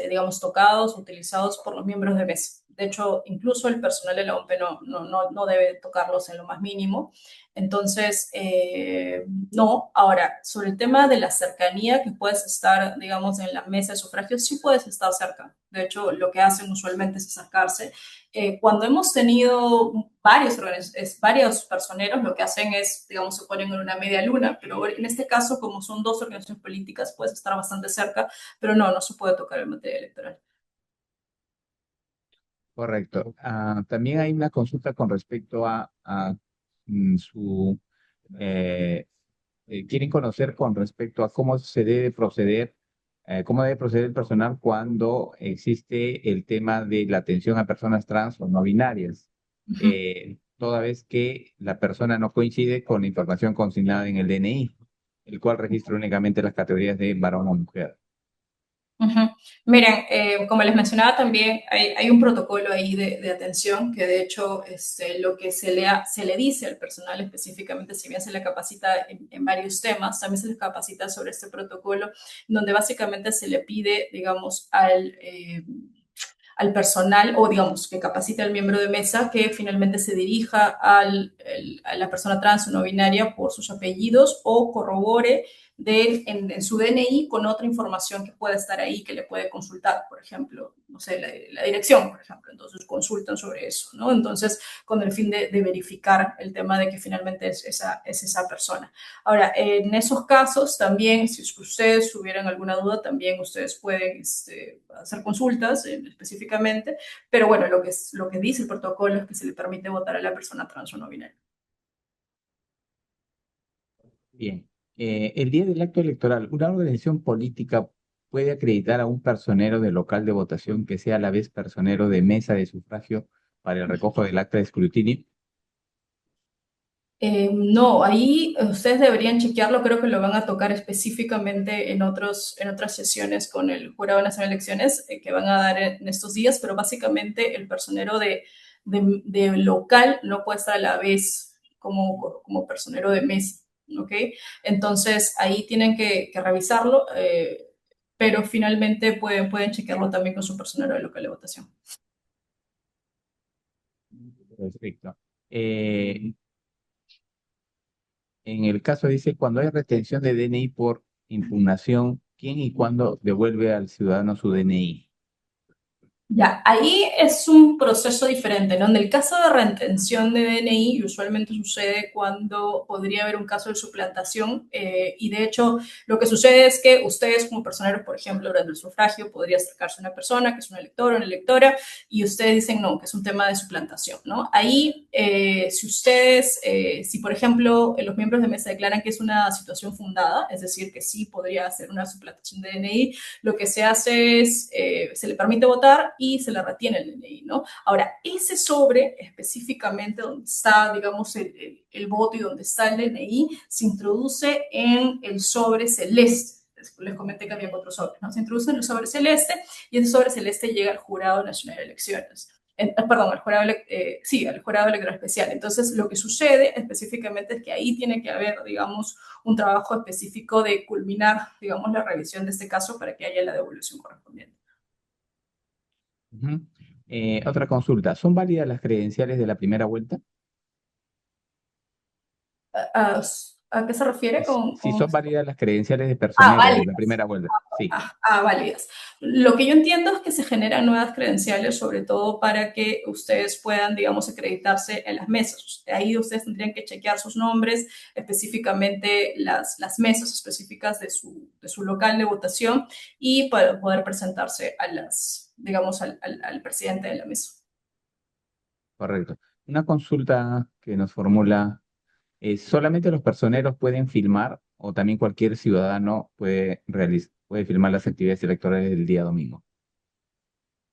digamos, tocados, utilizados por los miembros de mesa. De hecho, incluso el personal de la OMPE no debe tocarlos en lo más mínimo. Entonces, no. Ahora, sobre el tema de la cercanía, que puedes estar, digamos, en la mesa de sufragio, sí puedes estar cerca. De hecho, lo que hacen usualmente es acercarse. Cuando hemos tenido varios personeros, lo que hacen es, digamos, se ponen en una media luna, pero en este caso, como son dos organizaciones políticas, puedes estar bastante cerca, pero no se puede tocar en materia electoral. Correcto. También hay una consulta con respecto a su eh, quieren conocer con respecto a cómo se debe proceder, cómo debe proceder el personal cuando existe el tema de la atención a personas trans o no binarias, Ujú. toda vez que la persona no coincide con la información consignada en el DNI, el cual registra únicamente las categorías de varón o mujer. Ujú. Miren, como les mencionaba también, hay un protocolo ahí de atención que de hecho lo que se le dice al personal específicamente, si bien se le capacita en varios temas, también se les capacita sobre este protocolo, donde básicamente se le pide, digamos, al personal o digamos que capacite al miembro de mesa que finalmente se dirija a la persona trans o no binaria por sus apellidos o corrobore en su DNI con otra información que pueda estar ahí, que le puede consultar, por ejemplo, no sé, la dirección, por ejemplo. Entonces consultan sobre eso, ¿no? Entonces, con el fin de verificar el tema de que finalmente es esa persona. Ahora, en esos casos también, si ustedes tuvieran alguna duda, también ustedes pueden hacer consultas específicamente, pero bueno, lo que dice el protocolo es que se le permite votar a la persona trans o no binaria. Bien. El día del acto electoral, ¿una organización política puede acreditar a un personero del local de votación que sea a la vez personero de mesa de sufragio para el recojo del acta de escrutinio? No, ahí ustedes deberían chequearlo, creo que lo van a tocar específicamente en otras sesiones con el Jurado Nacional de Elecciones que van a dar en estos días, pero básicamente el personero de local no puede estar a la vez como personero de mesa, ¿ok? Entonces ahí tienen que revisarlo, pero finalmente pueden chequearlo también con su personero de local de votación. Perfecto. En el caso dice, cuando hay retención de DNI por impugnación, ¿quién y cuándo devuelve al ciudadano su DNI? Ya, ahí es un proceso diferente, ¿no? En el caso de retención de DNI, usualmente sucede cuando podría haber un caso de suplantación y de hecho lo que sucede es que ustedes como personeros, por ejemplo, durante el sufragio podría acercarse a una persona que es un elector o una electora y ustedes dicen no, que es un tema de suplantación, ¿no? Ahí, si ustedes, si por ejemplo los miembros de mesa declaran que es una situación fundada, es decir, que sí podría ser una suplantación de DNI, lo que se hace es, se le permite votar y se le retiene el DNI, ¿no? Ahora, ese sobre específicamente donde está, digamos, el voto y donde está el DNI, se introduce en el sobre celeste. Les comenté que había 4 sobres, ¿no? Se introduce en el sobre celeste y ese sobre celeste llega al Jurado Nacional de Elecciones. Perdón, al jurado electoral especial. Entonces, lo que sucede específicamente es que ahí tiene que haber, digamos, un trabajo específico de culminar, digamos, la revisión de este caso para que haya la devolución correspondiente. Ujú. Otra consulta, ¿son válidas las credenciales de la primera vuelta? ¿A, a qué se refiere Si son válidas las credenciales de Ah, personeros de la válidas. primera vuelta. Sí. Válidas. Lo que yo entiendo es que se generan nuevas credenciales, sobre todo para que ustedes puedan, digamos, acreditarse en las mesas. Ahí ustedes tendrían que chequear sus nombres, específicamente las mesas específicas de su local de votación y para poder presentarse a digamos, al presidente de la mesa. Correcto. Una consulta que nos formula es, ¿solamente los personeros pueden filmar o también cualquier ciudadano puede filmar las actividades electorales del día domingo?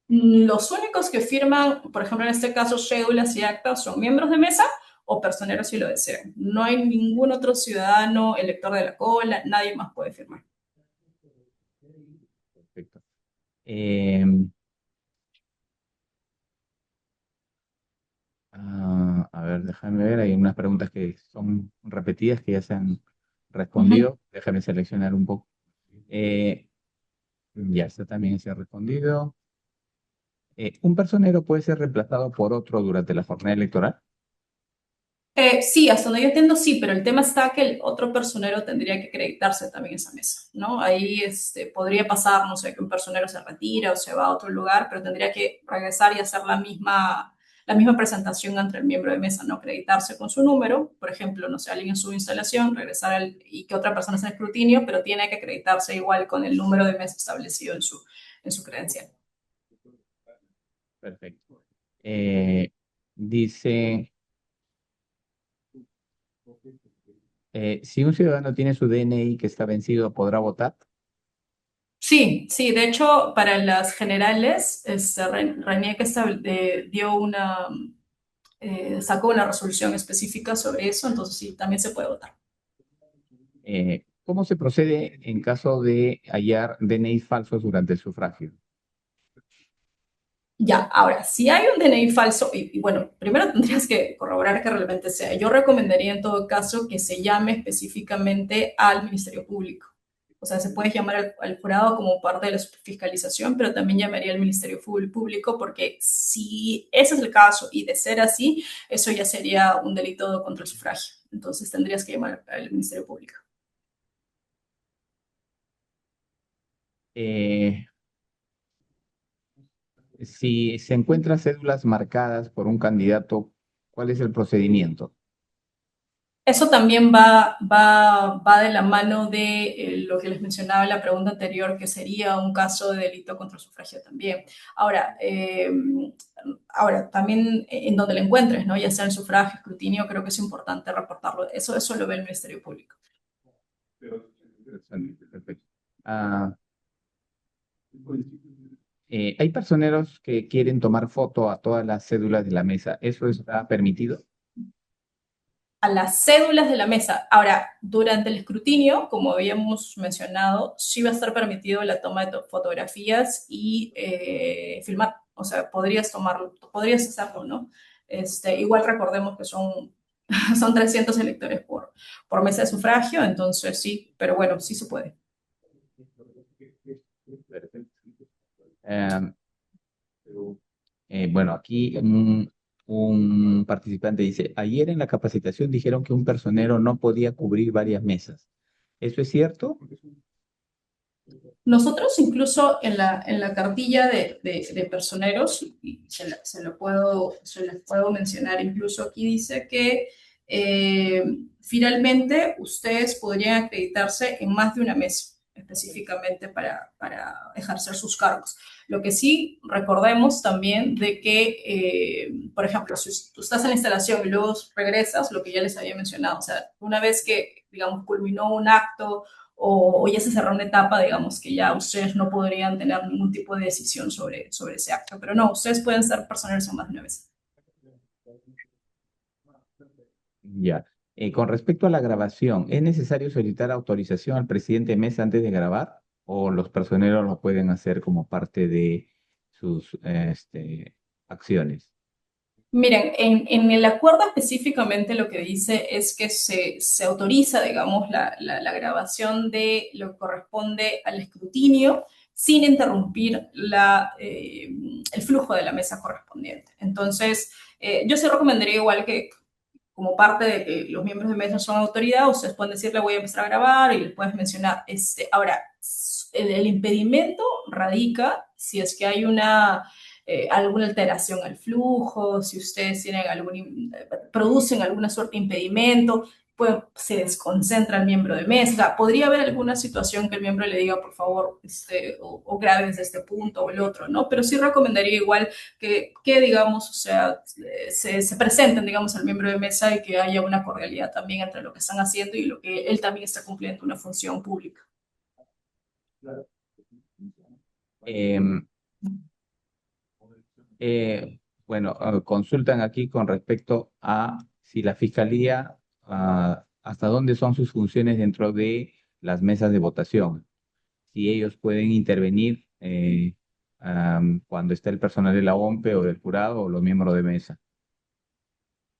Los únicos que firman, por ejemplo, en este caso, cédulas y actas son miembros de mesa o personeros si lo desean. No hay ningún otro ciudadano, elector de la cola, nadie más puede firmar. Perfecto. Eh, a ver, déjame ver, hay unas preguntas que son repetidas que ya se han Uh -huh. respondido. Déjame seleccionar un poco. Eh, ya, está también se ha respondido. ¿Un personero puede ser reemplazado por otro durante la jornada electoral? Sí, hasta donde yo entiendo sí, pero el tema está que el otro personero tendría que acreditarse también esa mesa, ¿no? Ahí podría pasar, no sé, que un personero se retira o se va a otro lugar, pero tendría que regresar y hacer la misma presentación ante el miembro de mesa, ¿no? Acreditarse con su número, por ejemplo, no sé, alguien en su instalación, y que otra persona sea escrutinio, pero tiene que acreditarse igual con el número de mesa establecido en su credencial. Perfecto. Dice, Si un ciudadano tiene su DNI que está vencido, ¿podrá votar? Sí, sí, de hecho, para las generales, RENIEC sacó una resolución específica sobre eso, entonces sí, también se puede votar. ¿Cómo se procede en caso de hallar DNI falsos durante el sufragio? Ya, ahora, si hay un DNI falso, y bueno, primero tendrías que corroborar que realmente sea. Yo recomendaría en todo caso que se llame específicamente al Ministerio Público. O sea, se puede llamar al jurado como parte de la fiscalización, pero también llamaría al Ministerio Público porque si ese es el caso y de ser así, eso ya sería un delito contra el sufragio. Entonces tendrías que llamar al Ministerio Público. Eh, si se encuentran cédulas marcadas por un candidato, ¿cuál es el procedimiento? Eso también va de la mano de lo que les mencionaba en la pregunta anterior, que sería un caso de delito contra el sufragio también. Ahora también en donde lo encuentres, ¿no? Ya sea en sufragio, escrutinio, creo que es importante reportarlo. Eso lo ve el Ministerio Público. Perfecto. Hay personeros que quieren tomar foto a todas las cédulas de la mesa. ¿Eso está permitido? A las cédulas de la mesa. Ahora, durante el escrutinio, como habíamos mencionado, sí va a estar permitido la toma de fotografías y filmar. O sea, podrías tomarlo, podrías hacerlo, ¿no? Igual recordemos que son 300 electores por mesa de sufragio, entonces sí, pero bueno, sí se puede. Perfecto. Eh, bueno, aquí un participante dice, ayer en la capacitación dijeron que un personero no podía cubrir varias mesas. ¿Eso es cierto? Nosotros incluso en la cartilla de personeros, y se les puedo mencionar, incluso aquí dice que finalmente ustedes podrían acreditarse en más de una mesa específicamente para ejercer sus cargos. Lo que sí recordemos también de que, por ejemplo, si tú estás en la instalación y luego regresas, lo que ya les había mencionado, o sea, una vez que, digamos, culminó un acto o ya se cerró una etapa, digamos, que ya ustedes no podrían tener ningún tipo de decisión sobre ese acto. Pero no, ustedes pueden ser personeros en más de una vez. Ya. Con respecto a la grabación, ¿es necesario solicitar autorización al presidente de mesa antes de grabar? ¿O los personeros lo pueden hacer como parte de sus acciones? Miren, en el acuerdo específicamente lo que dice es que se autoriza, digamos, la grabación de lo que corresponde al escrutinio sin interrumpir el flujo de la mesa correspondiente. Entonces, yo sí recomendaría igual que como parte de que los miembros de mesa son autoridad, ustedes pueden decirle voy a empezar a grabar y les puedes mencionar. Ahora, el impedimento radica si es que hay alguna alteración al flujo, si ustedes producen alguna suerte de impedimento, pues se desconcentra el miembro de mesa. O sea, podría haber alguna situación que el miembro le diga, por favor, o grabe desde este punto o el otro, ¿no? Pero sí recomendaría igual que digamos, o sea, se presenten, digamos, al miembro de mesa y que haya una cordialidad también entre lo que están haciendo y lo que él también está cumpliendo una función pública. Em, bueno, consultan aquí con respecto a si la fiscalía, hasta dónde son sus funciones dentro de las mesas de votación. Si ellos pueden intervenir cuando está el personal de la OMPE o del jurado o los miembros de mesa.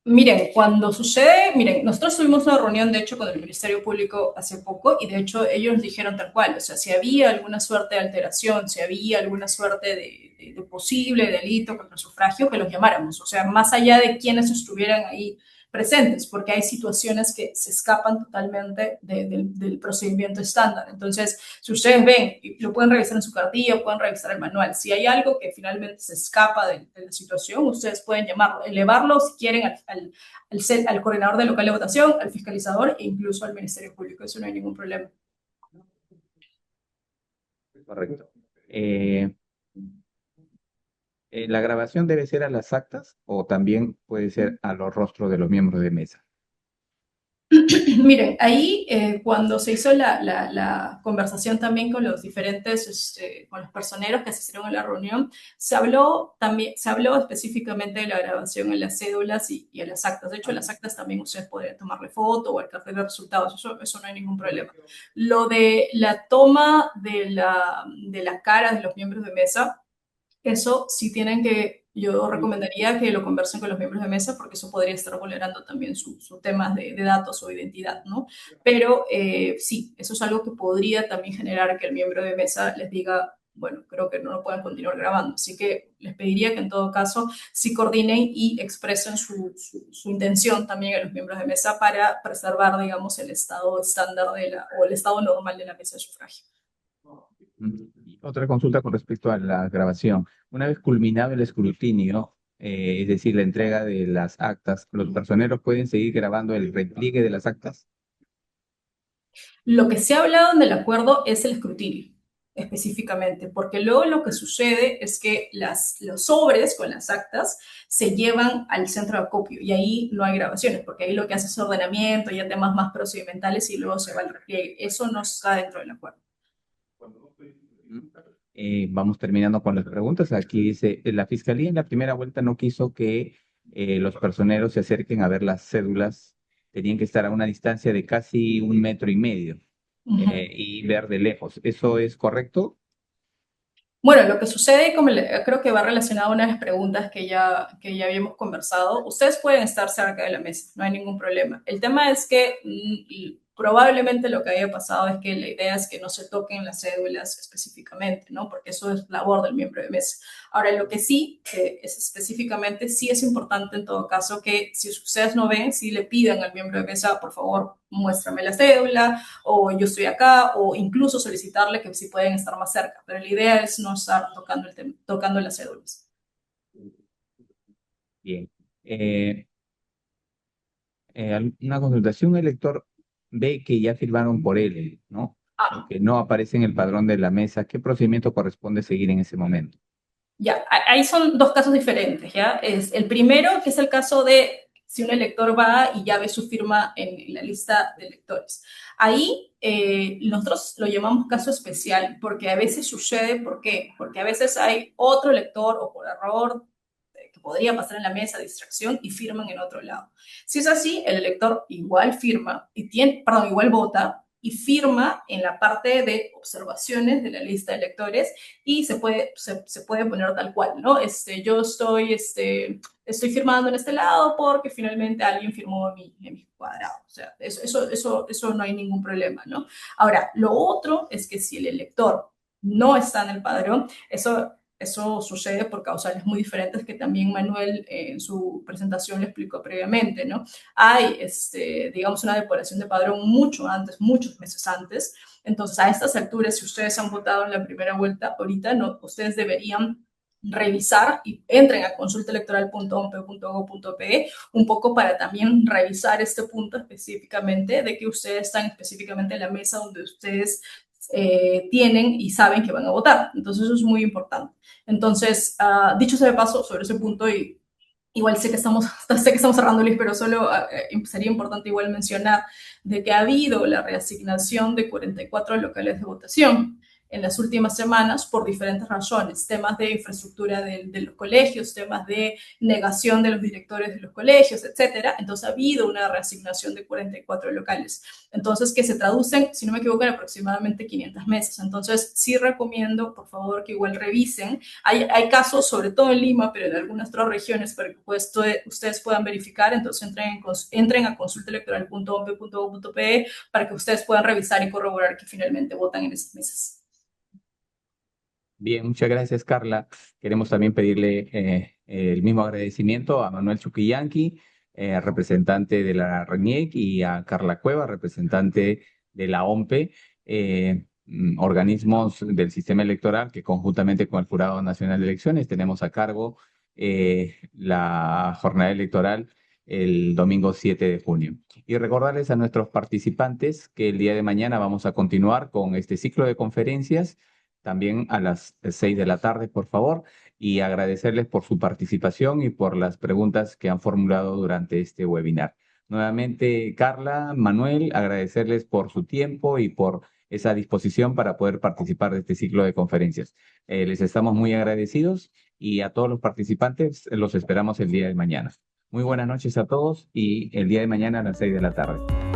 Miren, cuando sucede, miren, nosotros tuvimos una reunión, de hecho, con el Ministerio Público hace poco y de hecho ellos nos dijeron tal cual, o sea, si había alguna suerte de alteración, si había alguna suerte de posible delito contra el sufragio, que los llamáramos, o sea, más allá de quienes estuvieran ahí presentes, porque hay situaciones que se escapan totalmente del procedimiento estándar. Entonces, si ustedes ven, lo pueden revisar en su cartilla, pueden revisar el manual. Si hay algo que finalmente se escapa de la situación, ustedes pueden llamarlo, elevarlo si quieren al coordinador del local de votación, al fiscalizador e incluso al Ministerio Público. Eso no hay ningún problema. Correcto. ¿La grabación debe ser a las actas o también puede ser a los rostros de los miembros de mesa? Miren, ahí cuando se hizo la conversación también con los diferentes, con los personeros que asistieron a la reunión, se habló específicamente de la grabación en las cédulas y en las actas. De hecho, en las actas también ustedes podrían tomarle foto o el cartel de resultados, eso no hay ningún problema. Lo de la toma de la cara de los miembros de mesa, eso sí tienen que, yo recomendaría que lo conversen con los miembros de mesa porque eso podría estar vulnerando también sus temas de datos o identidad, ¿no? Pero sí, eso es algo que podría también generar que el miembro de mesa les diga, bueno, creo que no lo pueden continuar grabando. Así que les pediría que en todo caso sí coordinen y expresen su intención también a los miembros de mesa para preservar, digamos, el estado estándar o el estado normal de la mesa de sufragio. Y otra consulta con respecto a la grabación. Una vez culminado el escrutinio, es decir, la entrega de las actas, ¿los personeros pueden seguir grabando el repliegue de las actas? Lo que se ha hablado en el acuerdo es el escrutinio, específicamente, porque luego lo que sucede es que los sobres con las actas se llevan al centro de acopio y ahí no hay grabaciones, porque ahí lo que hace es ordenamiento, ya temas más procedimentales y luego se va al repliegue. Eso no está dentro del acuerdo. Vamos terminando con las preguntas. Aquí dice, la Fiscalía en la primera vuelta no quiso que los personeros se acerquen a ver las cédulas. Tenían que estar a una distancia de casi 1,5 metros y ver de lejos. ¿Eso es correcto? Bueno, lo que sucede, creo que va relacionado a una de las preguntas que ya habíamos conversado, ustedes pueden estar cerca de la mesa, no hay ningún problema. El tema es que probablemente lo que haya pasado es que la idea es que no se toquen las cédulas específicamente, ¿no? Porque eso es labor del miembro de mesa. Ahora, lo que sí es específicamente, sí es importante en todo caso que si ustedes no ven, si le pidan al miembro de mesa, por favor, muéstrame la cédula, o yo estoy acá, o incluso solicitarle que si pueden estar más cerca. Pero la idea es no estar tocando las cédulas. Bien. Una consultación, el elector ve que ya firmaron por él, ¿no? Que no aparece en el padrón de la mesa. ¿Qué procedimiento corresponde seguir en ese momento? Ya, ahí son dos casos diferentes, ¿ya? Es el primero, que es el caso de si un elector va y ya ve su firma en la lista de electores. Ahí nosotros lo llamamos caso especial porque a veces sucede, ¿por qué? Porque a veces hay otro elector o por error que podría pasar en la mesa, distracción, y firman en otro lado. Si es así, el elector igual firma y igual vota y firma en la parte de observaciones de la lista de electores y se puede poner tal cual, ¿no? Yo estoy firmando en este lado porque finalmente alguien firmó en mi cuadrado. O sea, eso no hay ningún problema, ¿no? Ahora, lo otro es que si el elector no está en el padrón, eso sucede por causales muy diferentes que también Manuel en su presentación le explicó previamente, ¿no? Hay, digamos, una depuración de padrón mucho antes, muchos meses antes. Entonces, a estas alturas, si ustedes han votado en la primera vuelta, ahorita no, ustedes deberían revisar y entren a consultaelectoral.ompe.go.pe un poco para también revisar este punto específicamente de que ustedes están específicamente en la mesa donde ustedes tienen y saben que van a votar. Entonces, eso es muy importante. Entonces, dicho sea de paso sobre ese punto, y igual sé que estamos cerrando, Luis, pero solo sería importante igual mencionar de que ha habido la reasignación de 44 locales de votación en las últimas semanas por diferentes razones, temas de infraestructura de los colegios, temas de negación de los directores de los colegios, etcétera. Entonces ha habido una reasignación de 44 locales. Entonces, que se traducen, si no me equivoco, en aproximadamente 500 mesas. Entonces, sí recomiendo, por favor, que igual revisen. Hay casos, sobre todo en Lima, pero en algunas otras regiones, para que ustedes puedan verificar. Entonces, entren a consultaelectoral.ompe.go.pe para que ustedes puedan revisar y corroborar que finalmente votan en esas mesas. Bien, muchas gracias, Carla. Queremos también pedirle el mismo agradecimiento a Manuel Chuquillanqui, representante de la RENIEC, y a Carla Cueva, representante de la OMPE, organismos del sistema electoral que conjuntamente con el Jurado Nacional de Elecciones tenemos a cargo la jornada electoral el domingo 7 de junio. Y recordarles a nuestros participantes que el día de mañana vamos a continuar con este ciclo de conferencias también a las 6 de la tarde, por favor, y agradecerles por su participación y por las preguntas que han formulado durante este webinar. Nuevamente, Carla, Manuel, agradecerles por su tiempo y por esa disposición para poder participar de este ciclo de conferencias. Les estamos muy agradecidos y a todos los participantes los esperamos el día de mañana. Muy buenas noches a todos y el día de mañana a las 6 de la tarde.